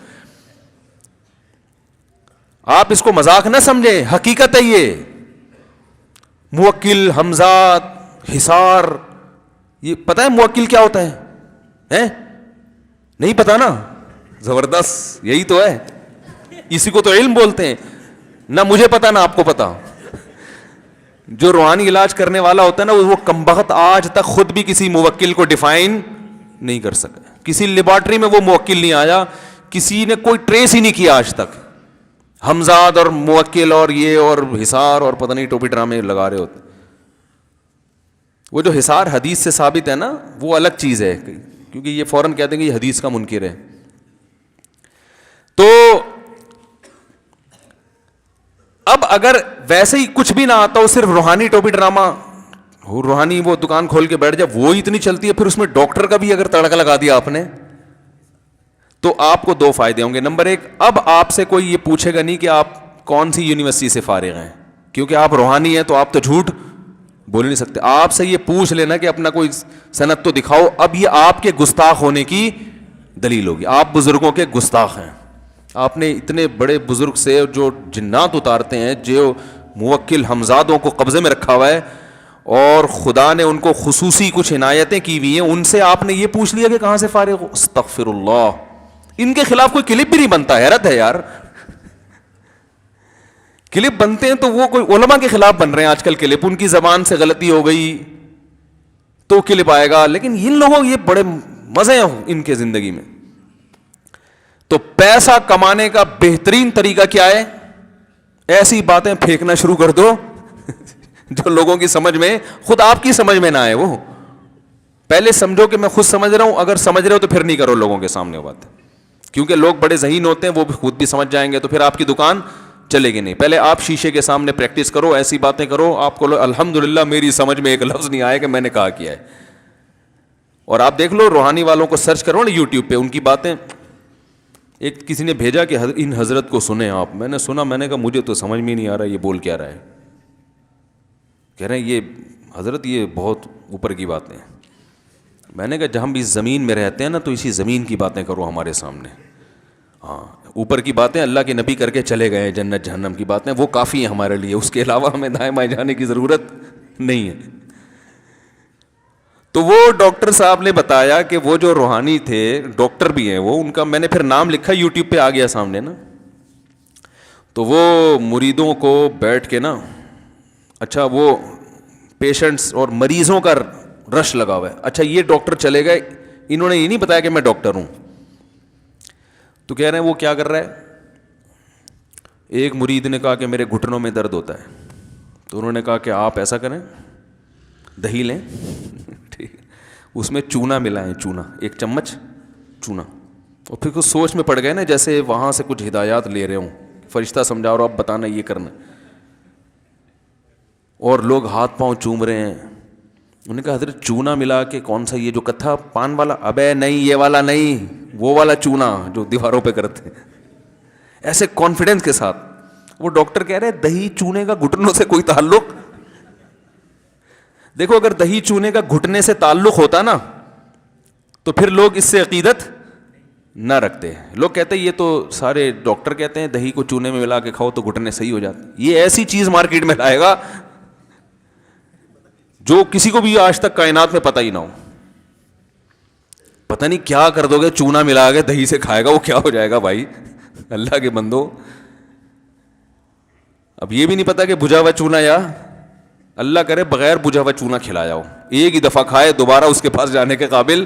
آپ اس کو مذاق نہ سمجھیں, حقیقت ہے یہ. موکل, حمزات, حصار, یہ پتہ ہے موکل کیا ہوتا ہے؟ نہیں پتا نا, زبردست, یہی تو ہے. اسی کو تو علم بولتے ہیں. نہ مجھے پتا نہ آپ کو پتا. جو روحانی علاج کرنے والا ہوتا ہے نا, وہ کمبخت آج تک خود بھی کسی موکل کو ڈیفائن نہیں کر سکا. کسی لیبارٹری میں وہ موکل نہیں آیا, کسی نے کوئی ٹریس ہی نہیں کیا آج تک. حمزاد اور موکل اور یہ اور حصار اور پتہ نہیں ٹوپی ڈرامے لگا رہے ہوتے. وہ جو حصار حدیث سے ثابت ہے نا, وہ الگ چیز ہے, کیونکہ یہ فوراً کہتے ہیں کہ یہ حدیث کا منکر ہے. تو اب اگر ویسے ہی کچھ بھی نہ آتا ہو, صرف روحانی ٹوپی ڈرامہ, روحانی وہ دکان کھول کے بیٹھ جائے, وہ اتنی چلتی ہے, پھر اس میں ڈاکٹر کا بھی اگر تڑکا لگا دیا آپ نے, تو آپ کو دو فائدے ہوں گے. نمبر ایک, اب آپ سے کوئی یہ پوچھے گا نہیں کہ آپ کون سی یونیورسٹی سے فارغ ہیں, کیونکہ آپ روحانی ہیں تو آپ تو جھوٹ بول نہیں سکتے. آپ سے یہ پوچھ لینا کہ اپنا کوئی سند تو دکھاؤ, اب یہ آپ کے گستاخ ہونے کی دلیل ہوگی. آپ بزرگوں کے گستاخ ہیں. آپ نے اتنے بڑے بزرگ سے جو جنات اتارتے ہیں, جو موکل حمزادوں کو قبضے میں رکھا ہوا ہے, اور خدا نے ان کو خصوصی کچھ عنایتیں کی ہوئی ہیں, ان سے آپ نے یہ پوچھ لیا کہ کہاں سے فارغ ہو. استغفر اللہ. ان کے خلاف کوئی کلپ بھی نہیں بنتا. حیرت ہے یار. کلپ بنتے ہیں تو وہ کوئی علماء کے خلاف بن رہے ہیں آج کل کلپ. ان کی زبان سے غلطی ہو گئی تو کلپ آئے گا, لیکن ان لوگوں یہ بڑے مزے ہیں ان کے زندگی میں. تو پیسہ کمانے کا بہترین طریقہ کیا ہے؟ ایسی باتیں پھینکنا شروع کر دو جو لوگوں کی سمجھ میں, خود آپ کی سمجھ میں نہ آئے. وہ پہلے سمجھو کہ میں خود سمجھ رہا ہوں, اگر سمجھ رہے ہو تو پھر نہیں کرو لوگوں کے سامنے بات, کیونکہ لوگ بڑے ذہین ہوتے ہیں, وہ بھی خود بھی سمجھ جائیں گے, تو پھر آپ کی دکان چلے گی نہیں. پہلے آپ شیشے کے سامنے پریکٹس کرو, ایسی باتیں کرو, آپ کو الحمدللہ میری سمجھ میں ایک لفظ نہیں آیا کہ میں نے کہا کیا ہے. اور آپ دیکھ لو روحانی والوں کو سرچ کرو نا یوٹیوب پہ, ان کی باتیں. ایک کسی نے بھیجا کہ ان حضرت کو سنیں آپ, میں نے سنا, میں نے کہا مجھے تو سمجھ میں نہیں آ رہا یہ بول کیا رہا ہے. کہہ رہے ہیں یہ حضرت یہ بہت اوپر کی باتیں ہیں. میں نے کہا جب ہم اس زمین میں رہتے ہیں نا تو اسی زمین کی باتیں کرو ہمارے سامنے. ہاں اوپر کی باتیں اللہ کے نبی کر کے چلے گئے ہیں, جنت جہنم کی باتیں وہ کافی ہیں ہمارے لیے, اس کے علاوہ ہمیں دائیں بائیں جانے کی ضرورت نہیں ہے. تو وہ ڈاکٹر صاحب نے بتایا کہ وہ جو روحانی تھے, ڈاکٹر بھی ہیں وہ, ان کا میں نے پھر نام لکھا یوٹیوب پہ آ گیا سامنے نا. تو وہ مریدوں کو بیٹھ کے نا, اچھا وہ پیشنٹس اور مریضوں کا رش لگا ہوا ہے, اچھا یہ ڈاکٹر چلے گئے, انہوں نے یہ نہیں بتایا کہ میں ڈاکٹر ہوں. تو کہہ رہے ہیں وہ کیا کر رہا ہے, ایک مرید نے کہا کہ میرے گھٹنوں میں درد ہوتا ہے. تو انہوں نے کہا کہ آپ ایسا کریں, دہی لیں, ٹھیک, اس میں چونا ملائیں, چونا, ایک چمچ چونا, اور پھر کچھ سوچ میں پڑ گئے نا جیسے وہاں سے کچھ ہدایات لے رہے ہوں, فرشتہ سمجھا رہا ہو اب بتانا یہ کرنا, اور لوگ ہاتھ پاؤں چوم رہے ہیں. انہوں نے کہا حضرت چونا ملا کے کون سا, یہ جو کتھا پان والا, ابے نہیں یہ والا نہیں, وہ والا چونا جو دیواروں پہ کرتے ہیں. ایسے کانفیڈنس کے ساتھ وہ ڈاکٹر کہہ رہے دہی چونے کا گھٹنوں سے کوئی تعلق. دیکھو اگر دہی چونے کا گھٹنے سے تعلق ہوتا نا تو پھر لوگ اس سے عقیدت نہ رکھتے. لوگ کہتے ہیں یہ تو سارے ڈاکٹر کہتے ہیں دہی کو چونے میں ملا کے کھاؤ تو گھٹنے صحیح ہو جاتے. یہ ایسی چیز مارکیٹ میں لائے گا جو کسی کو بھی آج تک کائنات میں پتہ ہی نہ ہو. پتہ نہیں کیا کر دو گے, چونا ملا کے دہی سے کھائے گا, وہ کیا ہو جائے گا بھائی, اللہ کے بندو. اب یہ بھی نہیں پتا کہ بجھا ہوا چونا, یا اللہ کرے بغیر بجھا ہوا چونا کھلایا ہو, ایک ہی دفعہ کھائے دوبارہ اس کے پاس جانے کے قابل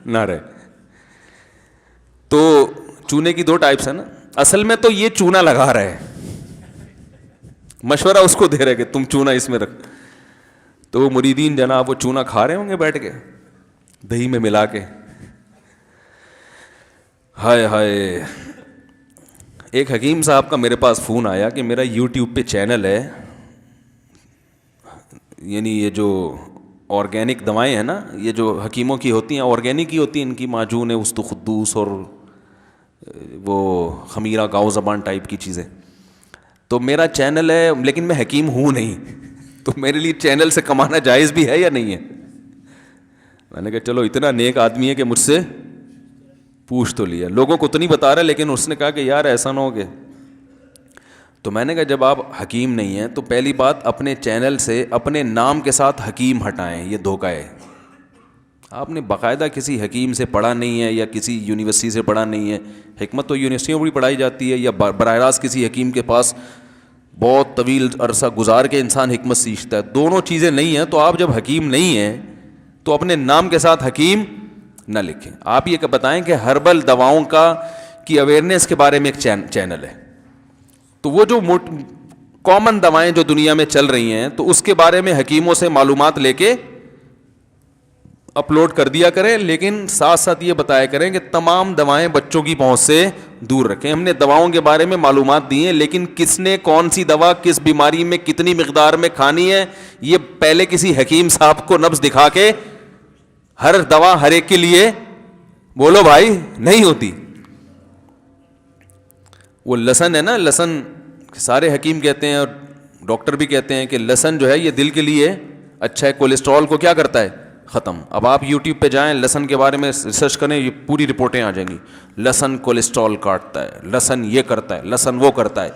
نہ رہے. تو چونے کی دو ٹائپس ہیں نا, اصل میں تو یہ چونا لگا رہے ہیں, مشورہ اس کو دے رہے کہ تم چونا اس میں رکھ. تو وہ مریدین جناب وہ چونا کھا رہے ہوں گے بیٹھ کے دہی میں ملا کے. ہائے ہائے. ایک حکیم صاحب کا میرے پاس فون آیا کہ میرا یوٹیوب پہ چینل ہے, یعنی یہ جو آرگینک دوائیں ہیں نا, یہ جو حکیموں کی ہوتی ہیں آرگینک ہی ہوتی ہیں, ان کی معجون ہے وسط قدوس اور وہ خمیرہ گاؤ زبان ٹائپ کی چیزیں. تو میرا چینل ہے لیکن میں حکیم ہوں نہیں, تو میرے لیے چینل سے کمانا جائز بھی ہے یا نہیں ہے. میں نے کہا چلو اتنا نیک آدمی ہے کہ مجھ سے پوچھ تو لیا, لوگوں کو تو نہیں بتا رہا, لیکن اس نے کہا کہ یار ایسا نہ ہو گے. تو میں نے کہا جب آپ حکیم نہیں ہیں تو پہلی بات اپنے چینل سے اپنے نام کے ساتھ حکیم ہٹائیں, یہ دھوکہ ہے. آپ نے باقاعدہ کسی حکیم سے پڑھا نہیں ہے یا کسی یونیورسٹی سے پڑھا نہیں ہے. حکمت تو یونیورسٹیوں میں بھی پڑھائی جاتی ہے, یا براہ راست کسی حکیم کے پاس بہت طویل عرصہ گزار کے انسان حکمت سیکھتا ہے. دونوں چیزیں نہیں ہیں, تو آپ جب حکیم نہیں ہیں تو اپنے نام کے ساتھ حکیم نہ لکھیں. آپ یہ بتائیں کہ ہربل دواؤں کی اویئرنیس کے بارے میں ایک چینل ہے, تو وہ جو کامن دوائیں جو دنیا میں چل رہی ہیں تو اس کے بارے میں حکیموں سے معلومات لے کے اپلوڈ کر دیا کریں, لیکن ساتھ ساتھ یہ بتایا کریں کہ تمام دوائیں بچوں کی پہنچ سے دور رکھیں. ہم نے دواؤں کے بارے میں معلومات دی ہیں, لیکن کس نے کون سی دوا کس بیماری میں کتنی مقدار میں کھانی ہے, یہ پہلے کسی حکیم صاحب کو نبض دکھا کے ہر دوا ہر ایک کے لیے بولو بھائی نہیں ہوتی. وہ لسن ہے نا, لسن سارے حکیم کہتے ہیں اور ڈاکٹر بھی کہتے ہیں کہ لسن جو ہے یہ دل کے لیے اچھا ہے, کولیسٹرول کو کیا کرتا ہے ختم. اب آپ یوٹیوب پہ جائیں لسن کے بارے میں ریسرچ کریں, یہ پوری رپورٹیں آ جائیں گی. لسن کولیسٹرول کاٹتا ہے, لسن یہ کرتا ہے, لسن وہ کرتا ہے.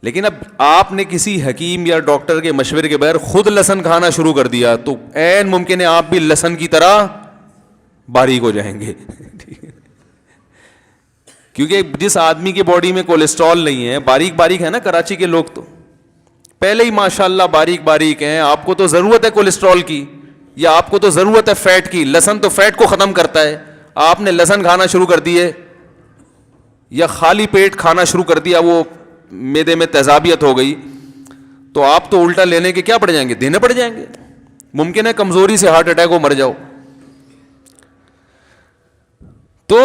لیکن اب آپ نے کسی حکیم یا ڈاکٹر کے مشورے کے بغیر خود لسن کھانا شروع کر دیا تو عین ممکن ہے آپ بھی لسن کی طرح باریک ہو جائیں گے. کیونکہ جس آدمی کی باڈی میں کولیسٹرول نہیں ہے, باریک باریک ہے نا کراچی کے لوگ, تو پہلے ہی ماشاءاللہ باریک باریک ہیں, آپ کو تو ضرورت ہے کولیسٹرول کی یا آپ کو تو ضرورت ہے فیٹ کی. لسن تو فیٹ کو ختم کرتا ہے, آپ نے لسن کھانا شروع کر دیے یا خالی پیٹ کھانا شروع کر دیا, وہ معدے میں تیزابیت ہو گئی, تو آپ تو الٹا لینے کے کیا پڑ جائیں گے, دینے پڑ جائیں گے. ممکن ہے کمزوری سے ہارٹ اٹیک ہو مر جاؤ. تو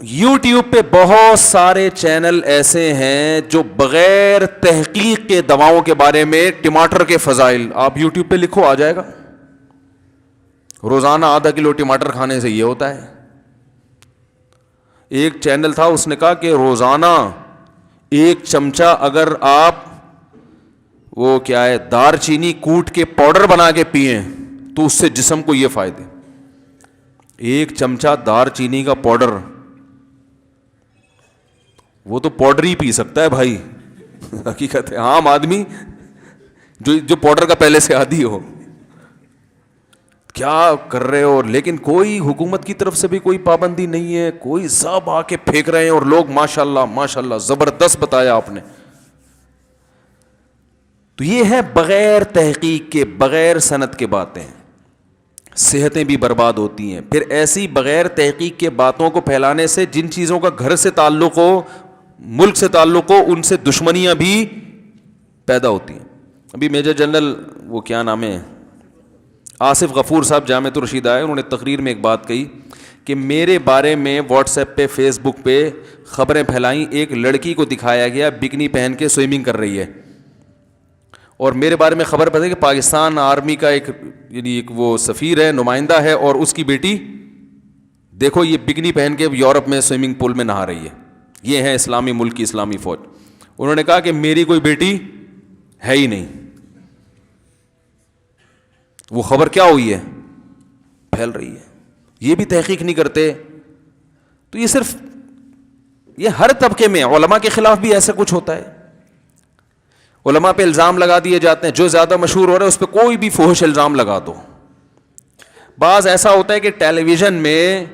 یوٹیوب پہ بہت سارے چینل ایسے ہیں جو بغیر تحقیق کے دواؤں کے بارے میں، ٹماٹر کے فضائل، آپ یوٹیوب پہ لکھو آ جائے گا، روزانہ آدھا کلو ٹماٹر کھانے سے یہ ہوتا ہے. ایک چینل تھا، اس نے کہا کہ روزانہ 1 چمچہ اگر آپ وہ کیا ہے دار چینی کوٹ کے پاؤڈر بنا کے پئیں تو اس سے جسم کو یہ فائدے. 1 چمچہ دار چینی کا پاؤڈر، وہ تو پاؤڈر ہی پی سکتا ہے بھائی، حقیقت ہے. عام آدمی جو پاؤڈر کا پہلے سے عادی ہو، کیا کر رہے ہو؟ لیکن کوئی حکومت کی طرف سے بھی کوئی پابندی نہیں ہے، کوئی سب آ کے پھینک رہے ہیں اور لوگ ماشاءاللہ ماشاءاللہ زبردست بتایا آپ نے. تو یہ ہے بغیر تحقیق کے، بغیر سند کے باتیں، صحتیں بھی برباد ہوتی ہیں. پھر ایسی بغیر تحقیق کے باتوں کو پھیلانے سے جن چیزوں کا گھر سے تعلق ہو، ملک سے تعلق ہو، ان سے دشمنیاں بھی پیدا ہوتی ہیں. ابھی میجر جنرل وہ کیا نام ہے آصف غفور صاحب جامعۃ الرشید آئے، انہوں نے تقریر میں ایک بات کہی کہ میرے بارے میں واٹس ایپ پہ، فیس بک پہ خبریں پھیلائیں، ایک لڑکی کو دکھایا گیا بکنی پہن کے سوئمنگ کر رہی ہے، اور میرے بارے میں خبر پتہ ہے کہ پاکستان آرمی کا ایک وہ سفیر ہے، نمائندہ ہے، اور اس کی بیٹی دیکھو یہ بکنی پہن کے یورپ میں سوئمنگ پول میں نہا رہی ہے. یہ ہے اسلامی ملک کی اسلامی فوج. انہوں نے کہا کہ میری کوئی بیٹی ہے ہی نہیں. وہ خبر کیا ہوئی ہے؟ پھیل رہی ہے. یہ بھی تحقیق نہیں کرتے. تو یہ صرف یہ ہر طبقے میں، علماء کے خلاف بھی ایسا کچھ ہوتا ہے. علماء پہ الزام لگا دیے جاتے ہیں، جو زیادہ مشہور ہو رہا ہے اس پہ کوئی بھی فحش الزام لگا دو. بعض ایسا ہوتا ہے کہ ٹیلی ویژن میں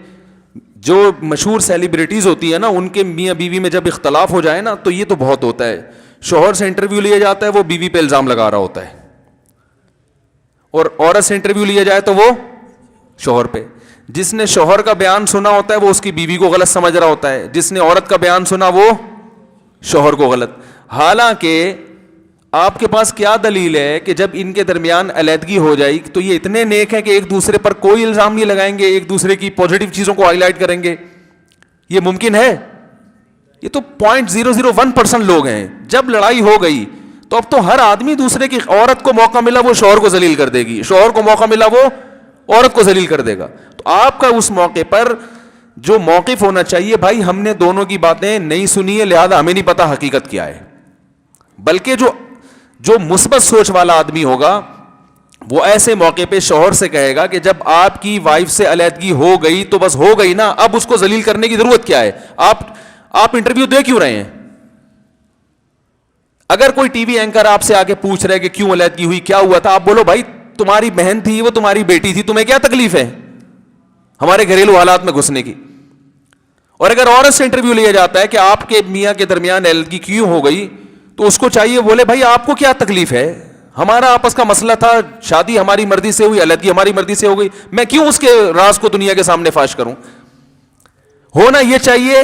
جو مشہور سیلیبریٹیز ہوتی ہیں نا، ان کے میاں بیوی میں جب اختلاف ہو جائے نا تو یہ تو بہت ہوتا ہے. شوہر سے انٹرویو لیا جاتا ہے، وہ بیوی پہ الزام لگا رہا ہوتا ہے، اور عورت سے انٹرویو لیا جائے تو وہ شوہر پہ. جس نے شوہر کا بیان سنا ہوتا ہے وہ اس کی بیوی کو غلط سمجھ رہا ہوتا ہے، جس نے عورت کا بیان سنا وہ شوہر کو غلط. حالانکہ آپ کے پاس کیا دلیل ہے کہ جب ان کے درمیان علیحدگی ہو جائے تو یہ اتنے نیک ہیں کہ ایک دوسرے پر کوئی الزام نہیں لگائیں گے، ایک دوسرے کی پازیٹیو چیزوں کو ہائی لائٹ کریں گے؟ یہ ممکن ہے؟ یہ تو 0.001% لوگ ہیں. جب لڑائی ہو گئی تو اب تو ہر آدمی دوسرے کی، عورت کو موقع ملا وہ شوہر کو ذلیل کر دے گی، شوہر کو موقع ملا وہ عورت کو ذلیل کر دے گا. تو آپ کا اس موقع پر جو موقف ہونا چاہیے، بھائی ہم نے دونوں کی باتیں نہیں سنی ہے لہذا ہمیں نہیں پتا حقیقت کیا ہے. بلکہ جو مثبت سوچ والا آدمی ہوگا وہ ایسے موقع پہ شوہر سے کہے گا کہ جب آپ کی وائف سے علیحدگی ہو گئی تو بس ہو گئی نا، اب اس کو ذلیل کرنے کی ضرورت کیا ہے؟ آپ انٹرویو دے کیوں رہے ہیں؟ اگر کوئی ٹی وی اینکر آپ سے آگے پوچھ رہے کہ کیوں علیحدگی ہوئی، کیا ہوا تھا، آپ بولو بھائی تمہاری بہن تھی، وہ تمہاری بیٹی تھی، تمہیں کیا تکلیف ہے ہمارے گھریلو حالات میں گھسنے کی؟ اور اگر عورت سے انٹرویو لیا جاتا ہے کہ آپ کے میاں کے درمیان علیحدگی کیوں ہو گئی، تو اس کو چاہیے بولے بھائی آپ کو کیا تکلیف ہے، ہمارا آپس کا مسئلہ تھا، شادی ہماری مرضی سے ہوئی، علیحدگی ہماری مرضی سے ہو گئی، میں کیوں اس کے راز کو دنیا کے سامنے فاش کروں؟ ہونا یہ چاہیے،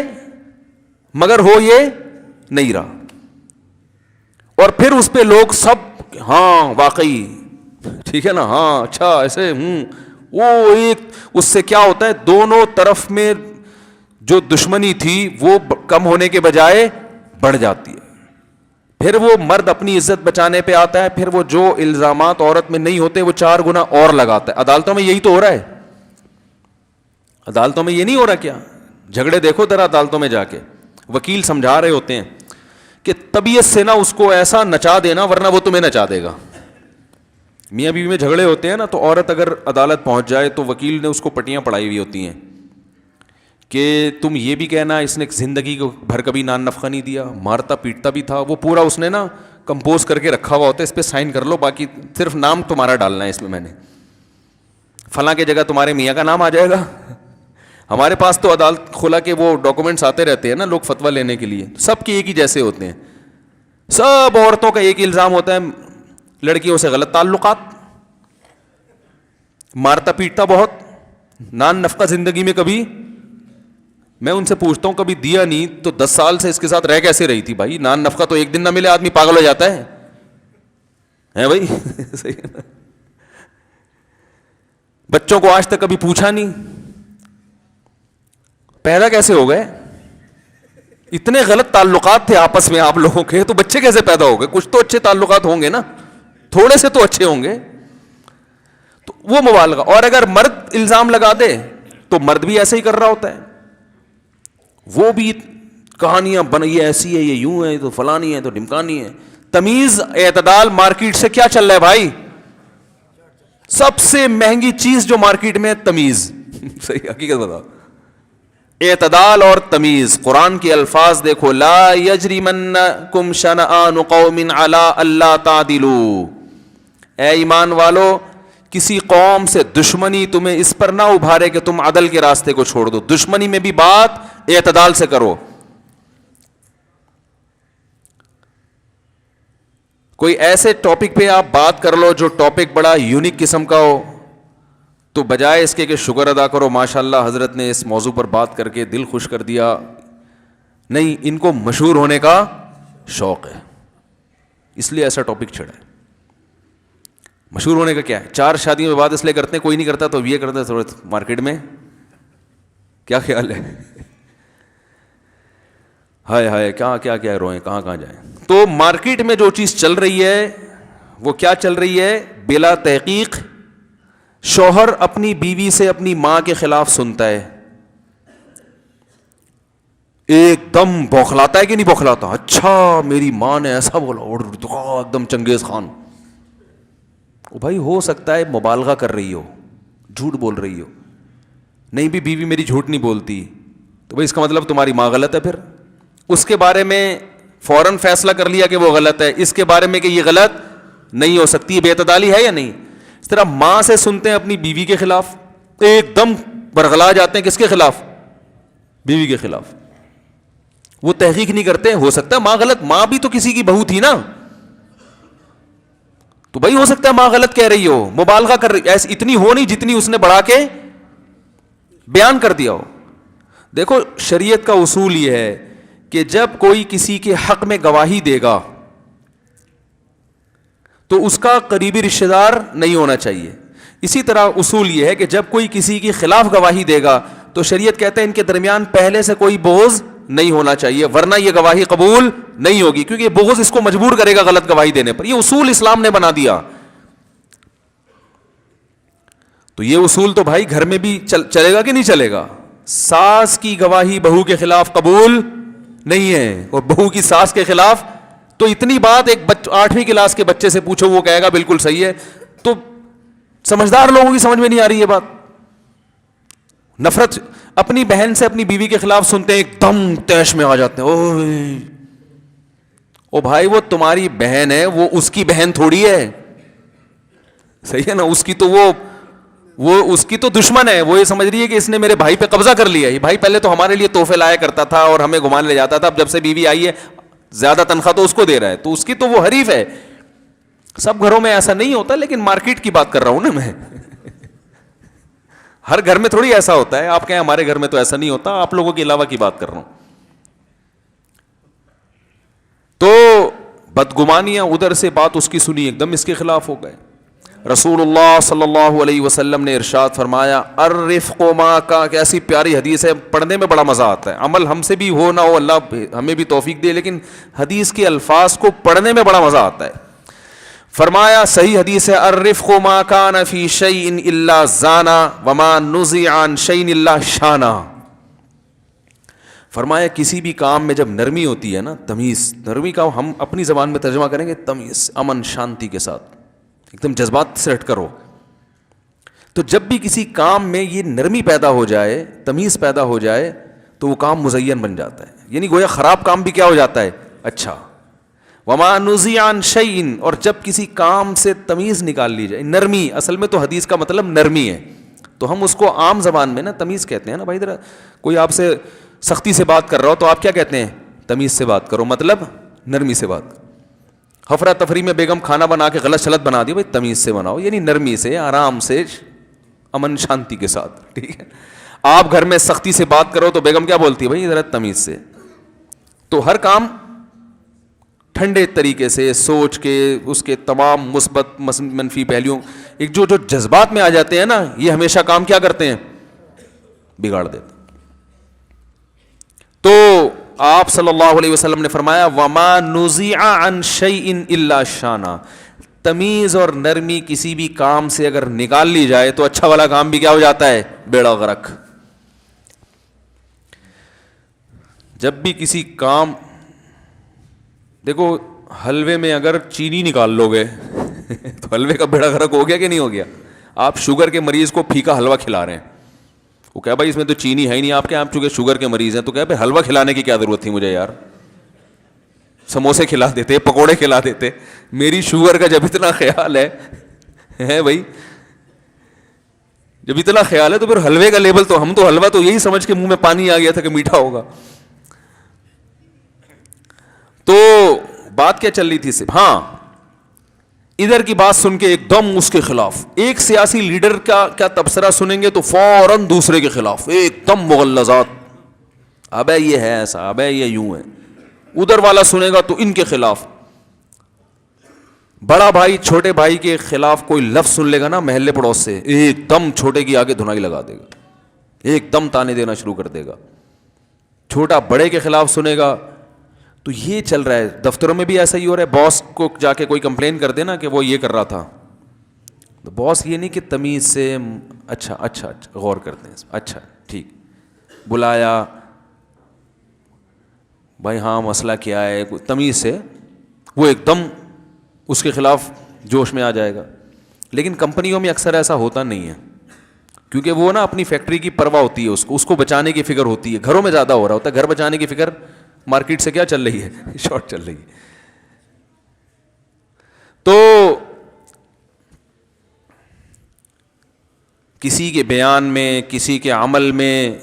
مگر ہو یہ نہیں رہا. اور پھر اس پہ لوگ سب ہاں واقعی ٹھیک ہے نا، ہاں اچھا ایسے وہ ایک اس سے کیا ہوتا ہے، دونوں طرف میں جو دشمنی تھی وہ کم ہونے کے بجائے بڑھ جاتی ہے. پھر وہ مرد اپنی عزت بچانے پہ آتا ہے، پھر وہ جو الزامات عورت میں نہیں ہوتے وہ 4 گنا اور لگاتا ہے. عدالتوں میں یہی تو ہو رہا ہے. عدالتوں میں یہ نہیں ہو رہا کیا؟ جھگڑے دیکھو ذرا عدالتوں میں جا کے، وکیل سمجھا رہے ہوتے ہیں کہ طبیعت سے نہ اس کو ایسا نچا دینا ورنہ وہ تمہیں نچا دے گا. میاں بیوی میں جھگڑے ہوتے ہیں نا، تو عورت اگر عدالت پہنچ جائے تو وکیل نے اس کو پٹیاں پڑھائی ہوئی ہوتی ہیں کہ تم یہ بھی کہنا اس نے زندگی کو بھر کبھی نان نفقہ نہیں دیا، مارتا پیٹتا بھی تھا، وہ پورا اس نے نا کمپوز کر کے رکھا ہوا ہوتا ہے، اس پہ سائن کر لو، باقی صرف نام تمہارا ڈالنا ہے اس میں نے فلاں کی جگہ تمہارے میاں کا نام آ جائے گا. ہمارے پاس تو عدالت خلا کے وہ ڈاکومنٹس آتے رہتے ہیں نا لوگ فتویٰ لینے کے لیے، سب کے ایک ہی جیسے ہوتے ہیں. سب عورتوں کا ایک ہی الزام ہوتا ہے، لڑکیوں سے غلط تعلقات، مارتا پیٹتا بہت، نان نفقہ زندگی میں کبھی. میں ان سے پوچھتا ہوں کبھی دیا نہیں تو 10 سال سے اس کے ساتھ رہ کیسے رہی تھی بھائی؟ نان نفقہ تو ایک دن نہ ملے آدمی پاگل ہو جاتا ہے بھائی. صحیح ہے نا؟ بچوں کو آج تک کبھی پوچھا نہیں. پیدا کیسے ہو گئے؟ اتنے غلط تعلقات تھے آپس میں آپ لوگوں کے، تو بچے کیسے پیدا ہو گئے؟ کچھ تو اچھے تعلقات ہوں گے نا، تھوڑے سے تو اچھے ہوں گے. تو وہ مبالغہ. اور اگر مرد الزام لگا دے تو مرد بھی ایسے ہی کر رہا ہوتا ہے، وہ بھی کہانیاں بنائی ایسی ہے، یہ یوں ہے تو فلانی ہے تو ڈمکانی ہے. تمیز اعتدال مارکیٹ سے کیا چل رہا ہے بھائی؟ سب سے مہنگی چیز جو مارکیٹ میں ہے تمیز. صحیح حقیقت بتاؤ، اعتدال اور تمیز. قرآن کے الفاظ دیکھو، لا یجرمنکم شنآن قوم علی الا تعدلوا. اے ایمان والو، کسی قوم سے دشمنی تمہیں اس پر نہ ابھارے کہ تم عدل کے راستے کو چھوڑ دو. دشمنی میں بھی بات اعتدال سے کرو. کوئی ایسے ٹاپک پہ آپ بات کر لو جو ٹاپک بڑا یونیک قسم کا ہو، تو بجائے اس کے کہ شکر ادا کرو ماشاءاللہ حضرت نے اس موضوع پر بات کر کے دل خوش کر دیا، نہیں، ان کو مشہور ہونے کا شوق ہے، اس لیے ایسا ٹاپک چھڑا ہے. مشہور ہونے کا کیا ہے؟ 4 شادیوں میں بات اس لیے کرتے ہیں، کوئی نہیں کرتا تو یہ کرتا ہے تھوڑا مارکیٹ میں. کیا خیال ہے؟ ہائے ہائے کیا روئیں، کہاں جائیں. تو مارکیٹ میں جو چیز چل رہی ہے وہ کیا چل رہی ہے؟ بلا تحقیق شوہر اپنی بیوی سے اپنی ماں کے خلاف سنتا ہے، ایک دم بوکھلاتا ہے کہ نہیں بوکھلاتا؟ اچھا میری ماں نے ایسا بولا، اور ایک دم چنگیز خان. بھائی ہو سکتا ہے مبالغہ کر رہی ہو، جھوٹ بول رہی ہو. نہیں بھی بیوی میری جھوٹ نہیں بولتی، تو بھائی اس کا مطلب تمہاری ماں غلط ہے. پھر اس کے بارے میں فوراً فیصلہ کر لیا کہ وہ غلط ہے، اس کے بارے میں کہ یہ غلط نہیں ہو سکتی. بے اعتدالی ہے یا نہیں؟ اس طرح ماں سے سنتے ہیں اپنی بیوی کے خلاف، ایک دم برغلا جاتے ہیں. کس کے خلاف؟ بیوی کے خلاف. وہ تحقیق نہیں کرتے. ہو سکتا ہے ماں غلط، ماں بھی تو کسی کی بہو تھی نا، تو بھائی ہو سکتا ہے ماں غلط کہہ رہی ہو، مبالغہ کر رہی، ایسی اتنی ہو نہیں جتنی اس نے بڑھا کے بیان کر دیا ہو. دیکھو شریعت کا اصول یہ ہے کہ جب کوئی کسی کے حق میں گواہی دے گا تو اس کا قریبی رشتہ دار نہیں ہونا چاہیے. اسی طرح اصول یہ ہے کہ جب کوئی کسی کے خلاف گواہی دے گا تو شریعت کہتے ہیں ان کے درمیان پہلے سے کوئی بغض نہیں ہونا چاہیے، ورنہ یہ گواہی قبول نہیں ہوگی، کیونکہ یہ بغض اس کو مجبور کرے گا غلط گواہی دینے پر. یہ اصول اسلام نے بنا دیا. تو یہ اصول تو بھائی گھر میں بھی چلے گا کہ نہیں چلے گا؟ ساس کی گواہی بہو کے خلاف قبول نہیں ہے، اور بہو کی ساس کے خلاف تو اتنی بات ایک 8ویں کلاس کے بچے سے پوچھو وہ کہے گا بالکل صحیح ہے. تو سمجھدار لوگوں کی سمجھ میں نہیں آ رہی یہ بات. نفرت اپنی بہن سے اپنی بیوی کے خلاف سنتے ہیں ایک دم تیش میں آ جاتے ہیں. او بھائی وہ تمہاری بہن ہے، وہ اس کی بہن تھوڑی ہے. صحیح ہے نا؟ اس کی تو وہ اس کی تو دشمن ہے. وہ یہ سمجھ رہی ہے کہ اس نے میرے بھائی پہ قبضہ کر لیا. یہ بھائی پہلے تو ہمارے لیے تحفے لایا کرتا تھا اور ہمیں گھمانے لے جاتا تھا، اب جب سے بیوی آئی ہے زیادہ تنخواہ تو اس کو دے رہا ہے، تو اس کی تو وہ حریف ہے. سب گھروں میں ایسا نہیں ہوتا، لیکن مارکیٹ کی بات کر رہا ہوں نا میں. ہر گھر میں تھوڑی ایسا ہوتا ہے. آپ کہیں ہمارے گھر میں تو ایسا نہیں ہوتا، آپ لوگوں کے علاوہ کی بات کر رہا ہوں. تو بدگمانیاں ادھر سے بات اس کی سنی، ایک دم اس کے خلاف ہو گئے. رسول اللہ صلی اللہ علیہ وسلم نے ارشاد فرمایا، الرفق ما کا، کیسی پیاری حدیث ہے، پڑھنے میں بڑا مزہ آتا ہے. عمل ہم سے بھی ہو نہ ہو، اللہ ہمیں بھی توفیق دے، لیکن حدیث کے الفاظ کو پڑھنے میں بڑا مزہ آتا ہے. فرمایا صحیح حدیث ہے، الرفق ما کان فی شیء الا زانا وما نزع عن شیء الا شانا. فرمایا کسی بھی کام میں جب نرمی ہوتی ہے نا، تمیز، نرمی کا ہم اپنی زبان میں ترجمہ کریں گے تمیز، امن شانتی کے ساتھ، ایک دم جذبات سے ہٹ کرو. تو جب بھی کسی کام میں یہ نرمی پیدا ہو جائے، تمیز پیدا ہو جائے، تو وہ کام مزین بن جاتا ہے. یعنی گویا خراب کام بھی کیا ہو جاتا ہے؟ اچھا. وما نزع عن شیء، اور جب کسی کام سے تمیز نکال لی جائے، نرمی، اصل میں تو حدیث کا مطلب نرمی ہے، تو ہم اس کو عام زبان میں نا تمیز کہتے ہیں نا. بھائی ذرا کوئی آپ سے سختی سے بات کر رہا ہو تو آپ کیا کہتے ہیں؟ تمیز سے بات کرو، مطلب نرمی سے بات. افرا تفری میں بیگم کھانا بنا کے غلط شلط بنا دی، بھائی تمیز سے بناؤ، یعنی نرمی سے، آرام سے، امن شانتی کے ساتھ. ٹھیک ہے. آپ گھر میں سختی سے بات کرو تو بیگم کیا بولتی ہے؟ بھائی ذرا تمیز سے. تو ہر کام ٹھنڈے طریقے سے سوچ کے، اس کے تمام مثبت منفی پہلوؤں، ایک جو جذبات میں آ جاتے ہیں نا، یہ ہمیشہ کام کیا کرتے ہیں؟ بگاڑ دیتے. تو آپ صلی اللہ علیہ وسلم نے فرمایا وما نزیع عن شیء الا شانا، تمیز اور نرمی کسی بھی کام سے اگر نکال لی جائے تو اچھا والا کام بھی کیا ہو جاتا ہے؟ بیڑا غرق. جب بھی کسی کام، دیکھو حلوے میں اگر چینی نکال لو گے تو حلوے کا بیڑا غرق ہو گیا کہ نہیں ہو گیا؟ آپ شوگر کے مریض کو پھیکا حلوہ کھلا رہے ہیں، وہ کہا بھائی اس میں تو چینی ہے ہی نہیں آپ کے، آپ چونکہ شوگر کے مریض ہیں، تو کہا بھائی حلوہ کھلانے کی کیا ضرورت تھی مجھے یار، سموسے کھلا دیتے، پکوڑے کھلا دیتے. میری شوگر کا جب اتنا خیال ہے بھائی، جب اتنا خیال ہے تو پھر حلوے کا لیبل تو ہم تو حلوہ تو یہی سمجھ کے منہ میں پانی آ گیا تھا کہ میٹھا ہوگا. تو بات کیا چل رہی تھی صرف، ہاں ادھر کی بات سن کے ایک دم اس کے خلاف، ایک سیاسی لیڈر کا کیا تبصرہ سنیں گے تو فوراً دوسرے کے خلاف ایک دم مغلظات، ابے یہ ہے ایسا، ابے یہ یوں ہے. ادھر والا سنے گا تو ان کے خلاف. بڑا بھائی چھوٹے بھائی کے خلاف کوئی لفظ سن لے گا نا محلے پڑوس سے، ایک دم چھوٹے کی آگے دھنائی لگا دے گا، ایک دم تانے دینا شروع کر دے گا. چھوٹا بڑے کے خلاف سنے گا. تو یہ چل رہا ہے دفتروں میں بھی ایسا ہی ہو رہا ہے. باس کو جا کے کوئی کمپلین کر دے نا کہ وہ یہ کر رہا تھا، تو باس یہ نہیں کہ تمیز سے اچھا اچھا غور کرتے ہیں، اچھا ٹھیک، بلایا بھائی ہاں مسئلہ کیا ہے، تمیز سے وہ ایک دم اس کے خلاف جوش میں آ جائے گا. لیکن کمپنیوں میں اکثر ایسا ہوتا نہیں ہے، کیونکہ وہ نا اپنی فیکٹری کی پرواہ ہوتی ہے، اس کو بچانے کی فکر ہوتی ہے. گھروں میں زیادہ ہو رہا ہوتا ہے، گھر بچانے کی فکر مارکیٹ سے کیا چل رہی ہے، شارٹ چل رہی ہے. تو کسی کے بیان میں، کسی کے عمل میں،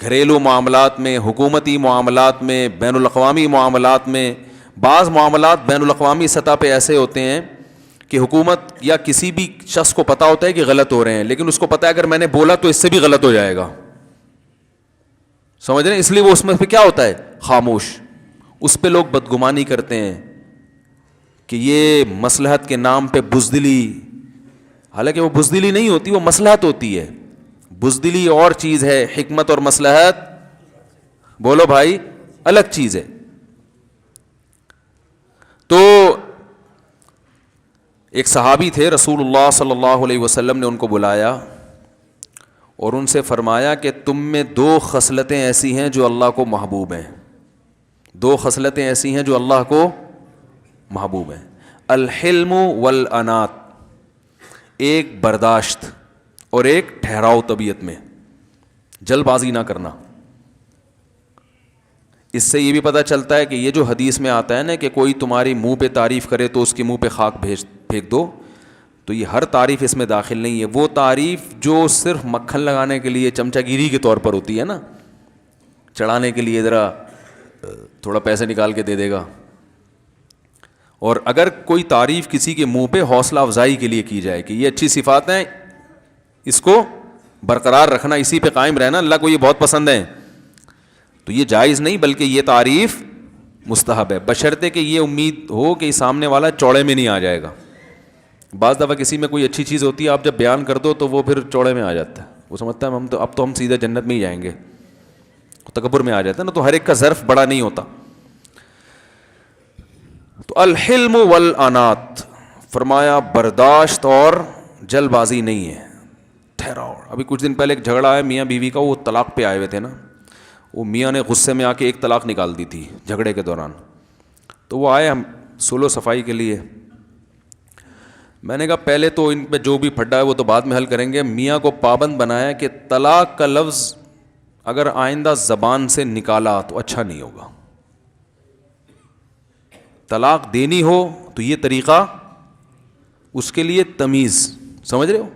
گھریلو معاملات میں، حکومتی معاملات میں، بین الاقوامی معاملات میں، بعض معاملات بین الاقوامی سطح پہ ایسے ہوتے ہیں کہ حکومت یا کسی بھی شخص کو پتہ ہوتا ہے کہ غلط ہو رہے ہیں، لیکن اس کو پتہ ہے اگر میں نے بولا تو اس سے بھی غلط ہو جائے گا، سمجھ رہے ہیں؟ اس لیے وہ اس میں پہ کیا ہوتا ہے؟ خاموش. اس پہ لوگ بدگمانی کرتے ہیں کہ یہ مصلحت کے نام پہ بزدلی، حالانکہ وہ بزدلی نہیں ہوتی، وہ مصلحت ہوتی ہے. بزدلی اور چیز ہے، حکمت اور مصلحت بولو بھائی الگ چیز ہے. تو ایک صحابی تھے، رسول اللہ صلی اللہ علیہ وسلم نے ان کو بلایا اور ان سے فرمایا کہ تم میں دو خصلتیں ایسی ہیں جو اللہ کو محبوب ہیں، دو خصلتیں ایسی ہیں جو اللہ کو محبوب ہیں. الحلم والانات، ایک برداشت اور ایک ٹھہراؤ طبیعت میں، جلد بازی نہ کرنا. اس سے یہ بھی پتہ چلتا ہے کہ یہ جو حدیث میں آتا ہے نا کہ کوئی تمہاری منہ پہ تعریف کرے تو اس کے منہ پہ خاک پھینک دو، تو یہ ہر تعریف اس میں داخل نہیں ہے. وہ تعریف جو صرف مکھن لگانے کے لیے چمچہ گیری کے طور پر ہوتی ہے نا، چڑھانے کے لیے ذرا تھوڑا پیسے نکال کے دے دے گا. اور اگر کوئی تعریف کسی کے منہ پہ حوصلہ افزائی کے لیے کی جائے کہ یہ اچھی صفات ہیں، اس کو برقرار رکھنا، اسی پہ قائم رہنا، اللہ کو یہ بہت پسند ہے، تو یہ جائز نہیں بلکہ یہ تعریف مستحب ہے، بشرطے کہ یہ امید ہو کہ سامنے والا چوڑے میں نہیں آ جائے گا. بعض دفعہ کسی میں کوئی اچھی چیز ہوتی ہے، آپ جب بیان کر دو تو وہ پھر چوڑے میں آ جاتا ہے، وہ سمجھتا ہے اب تو ہم سیدھے جنت میں ہی جائیں گے، تکبر میں آ جاتا ہے نا. تو ہر ایک کا ظرف بڑا نہیں ہوتا. تو الحلم والانات، فرمایا برداشت اور جلد بازی نہیں ہے، ٹھہراؤ. ابھی کچھ دن پہلے ایک جھگڑا ہے میاں بیوی کا، وہ طلاق پہ آئے ہوئے تھے نا، وہ میاں نے غصے میں آ کے ایک طلاق نکال دی تھی جھگڑے کے دوران. تو وہ آئے ہم سولو صفائی کے لیے. میں نے کہا پہلے تو ان پہ جو بھی پھڈا ہے وہ تو بعد میں حل کریں گے. میاں کو پابند بنایا کہ طلاق کا لفظ اگر آئندہ زبان سے نکالا تو اچھا نہیں ہوگا. طلاق دینی ہو تو یہ طریقہ، اس کے لیے تمیز، سمجھ رہے ہو،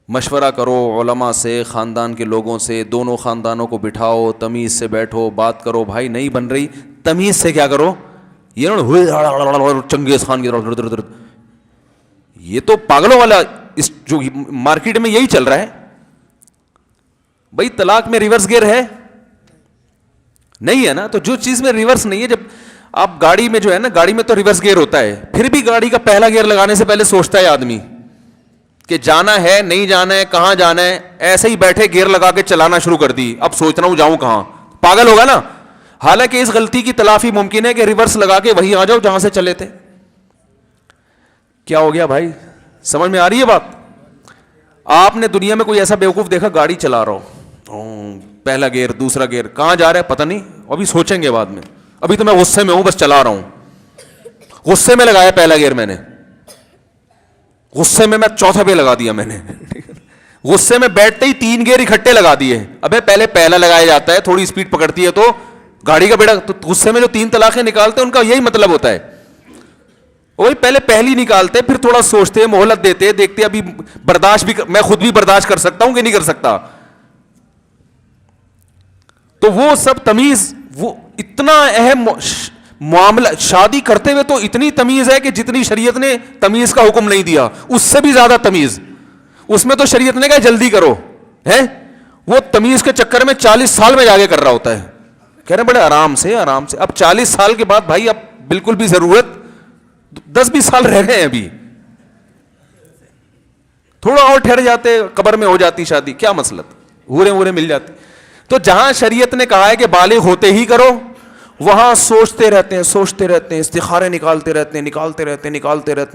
مشورہ کرو علماء سے، خاندان کے لوگوں سے، دونوں خاندانوں کو بٹھاؤ، تمیز سے بیٹھو، بات کرو. بھائی نہیں بن رہی، تمیز سے کیا کرو، یہ نہ چنگیز خان کی طرح، یہ تو پاگلوں والا اس جو مارکیٹ میں یہی چل رہا ہے. بھائی طلاق میں ریورس گیئر ہے نہیں ہے نا، تو جو چیز میں ریورس نہیں ہے، جب آپ گاڑی میں جو ہے نا، گاڑی میں تو ریورس گیئر ہوتا ہے، پھر بھی گاڑی کا پہلا گیئر لگانے سے پہلے سوچتا ہے آدمی کہ جانا ہے نہیں جانا ہے، کہاں جانا ہے. ایسے ہی بیٹھے گیئر لگا کے چلانا شروع کر دی، اب سوچ رہا ہوں جاؤں کہاں، پاگل ہوگا نا. حالانکہ اس غلطی کی تلافی ممکن ہے کہ ریورس لگا کے وہیں آ جاؤ جہاں سے چلے تھے. کیا ہو گیا بھائی, سمجھ میں آ رہی ہے بات؟ آپ نے دنیا میں کوئی ایسا بیوقوف دیکھا گاڑی چلا رہا ہو, پہلا گیئر دوسرا گیئر, کہاں جا رہا ہے پتہ نہیں, ابھی سوچیں گے بعد میں, ابھی تو میں غصے میں ہوں بس چلا رہا ہوں, غصے میں لگایا پہلا گیئر میں نے, غصے میں چوتھا پہ لگا دیا میں نے, غصے میں بیٹھتے ہی 3 گیئر اکٹھے لگا دیے. ابے پہلے پہلا لگایا جاتا ہے, تھوڑی اسپیڈ پکڑتی ہے تو گاڑی کا بیڑا. تو غصے میں جو 3 طلاقیں نکالتے ہیں ان کا یہی مطلب ہوتا ہے, وہی پہلے پہلی نکالتے, پھر تھوڑا سوچتے, مہلت دیتے, دیکھتے ابھی برداشت بھی, میں خود بھی برداشت کر سکتا ہوں کہ نہیں کر سکتا. تو وہ سب تمیز, وہ اتنا اہم معاملہ, شادی کرتے ہوئے تو اتنی تمیز ہے کہ جتنی شریعت نے تمیز کا حکم نہیں دیا اس سے بھی زیادہ تمیز. اس میں تو شریعت نے کہا جلدی کرو ہے, وہ تمیز کے چکر میں 40 سال میں جا کے کر رہا ہوتا ہے. کہہ رہے بڑے آرام سے آرام سے. اب 40 سال کے بعد بھائی اب بالکل بھی ضرورت, 10-20 سال رہ گئے ہیں ابھی, تھوڑا اور ٹھہر جاتے قبر میں ہو جاتی شادی, کیا مسئلہ, حوریں مل جاتی. تو جہاں شریعت نے کہا ہے کہ بالغ ہوتے ہی کرو, وہاں سوچتے رہتے ہیں, استخارے نکالتے رہتے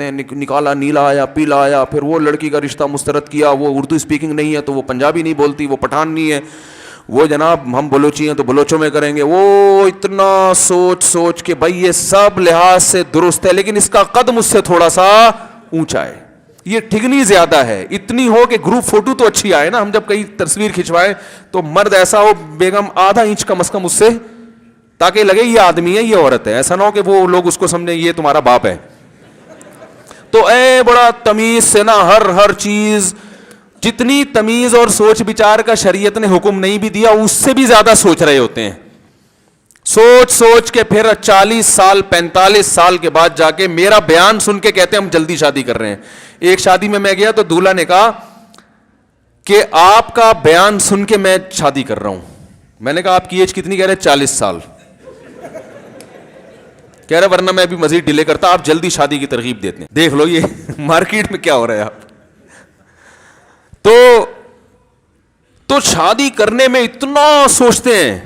ہیں, نکالا نیلا آیا پیلا آیا, پھر وہ لڑکی کا رشتہ مسترد کیا, وہ اردو اسپیکنگ نہیں ہے تو وہ پنجابی نہیں بولتی, وہ پٹھان نہیں ہے, وہ جناب ہم بلوچی ہیں تو بلوچوں میں کریں گے. وہ اتنا سوچ کے بھائی یہ سب لحاظ سے درست ہے, لیکن اس کا قدم اس سے تھوڑا سا اونچا ہے, یہ ٹھگنی زیادہ ہے. اتنی ہو کہ گروپ فوٹو تو اچھی آئے نا, ہم جب کئی تصویر کھنچوائیں تو مرد ایسا ہو بیگم آدھا انچ کم از کم اس سے, تاکہ لگے یہ آدمی ہے یہ عورت ہے, ایسا نہ ہو کہ وہ لوگ اس کو سمجھیں یہ تمہارا باپ ہے. تو اے بڑا تمیز سے نا ہر چیز, جتنی تمیز اور سوچ بچار کا شریعت نے حکم نہیں بھی دیا اس سے بھی زیادہ سوچ رہے ہوتے ہیں. سوچ کے پھر 40 سال 45 سال کے بعد جا کے میرا بیان سن کے کہتے ہیں ہم جلدی شادی کر رہے ہیں. ایک شادی میں گیا تو دولہا نے کہا کہ آپ کا بیان سن کے میں شادی کر رہا ہوں. میں نے کہا آپ کی ایج کتنی؟ کہہ رہے 40 سال. کہہ رہے ورنہ میں ابھی مزید ڈیلے کرتا, آپ جلدی شادی کی ترغیب دیتے ہیں. دیکھ لو یہ مارکیٹ میں کیا ہو رہا ہے. آپ تو شادی کرنے میں اتنا سوچتے ہیں,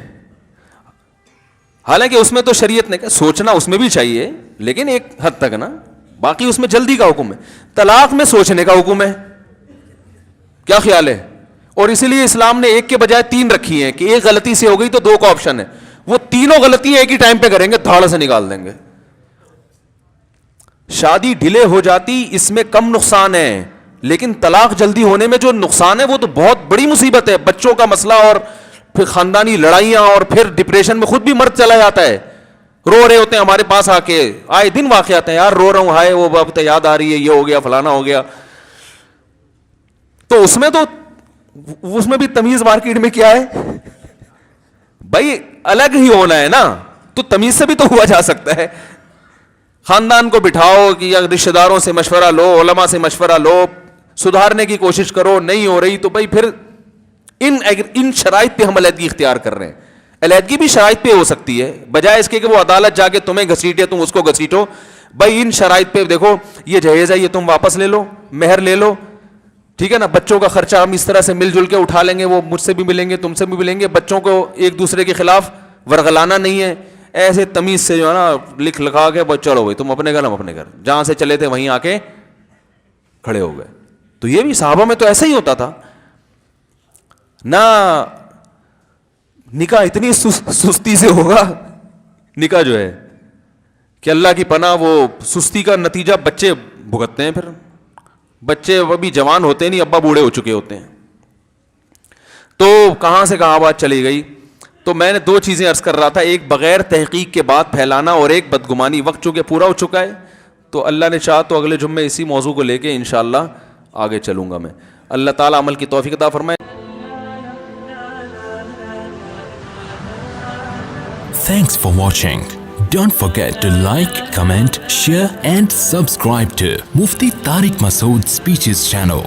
حالانکہ اس میں تو شریعت نے کہا سوچنا اس میں بھی چاہیے لیکن ایک حد تک نا, باقی اس میں جلدی کا حکم ہے. طلاق میں سوچنے کا حکم ہے, کیا خیال ہے؟ اور اسی لیے اسلام نے 1 کے بجائے 3 رکھی ہیں کہ ایک غلطی سے ہو گئی تو 2 کا آپشن ہے. وہ تینوں غلطیاں ایک ہی ٹائم پہ کریں گے, دھاڑ سے نکال دیں گے. شادی ڈیلے ہو جاتی اس میں کم نقصان ہے, لیکن طلاق جلدی ہونے میں جو نقصان ہے وہ تو بہت بڑی مصیبت ہے. بچوں کا مسئلہ اور پھر خاندانی لڑائیاں, اور پھر ڈپریشن میں خود بھی مرد چلا جاتا ہے. رو رہے ہوتے ہیں ہمارے پاس آ کے, آئے دن واقعات ہیں, یار رو رہا ہوں, ہائے وہ اب تو یاد آ رہی ہے, یہ ہو گیا فلانا ہو گیا. تو اس میں بھی تمیز مارکیٹ میں کیا ہے بھائی, الگ ہی ہونا ہے نا, تو تمیز سے بھی تو ہوا جا سکتا ہے. خاندان کو بٹھاؤ کہ یا رشتہ داروں سے مشورہ لو, علماء سے مشورہ لو, سدھارنے کی کوشش کرو, نہیں ہو رہی تو بھائی پھر ان شرائط پہ ہم علیحدگی اختیار کر رہے ہیں. علیحدگی بھی شرائط پہ ہو سکتی ہے, بجائے اس کے کہ وہ عدالت جا کے تمہیں گھسیٹے تم اس کو گھسیٹو. بھائی ان شرائط پہ دیکھو, یہ جہیز ہے یہ تم واپس لے لو, مہر لے لو, ٹھیک ہے نا, بچوں کا خرچہ ہم اس طرح سے مل جل کے اٹھا لیں گے, وہ مجھ سے بھی ملیں گے تم سے بھی ملیں گے, بچوں کو ایک دوسرے کے خلاف ورغلانا نہیں ہے. ایسے تمیز سے جو ہے نا لکھ لکھا کے بس چلو بھائی تم اپنے گھر ہم اپنے گھر, جہاں سے چلے تھے وہیں آ کے کھڑے ہو گئے. تو یہ بھی صحابہ میں تو ایسا ہی ہوتا تھا نہ. نکاح اتنی سستی سے ہوگا نکاح جو ہے کہ اللہ کی پناہ, وہ سستی کا نتیجہ بچے بھگتتے ہیں. پھر بچے ابھی جوان ہوتے نہیں, ابا بوڑھے ہو چکے ہوتے ہیں. تو کہاں سے کہاں بات چلی گئی. تو میں نے 2 چیزیں عرض کر رہا تھا, ایک بغیر تحقیق کے بات پھیلانا, اور ایک بدگمانی. وقت چونکہ پورا ہو چکا ہے تو اللہ نے چاہا تو اگلے جمعے اسی موضوع کو لے کے انشاءاللہ آگے چلوں گا میں. اللہ تعالیٰ عمل کی توفیق عطا فرمائے. Thanks for watching. Don't forget to like, comment, share and subscribe to Mufti Tariq Masood Speeches channel.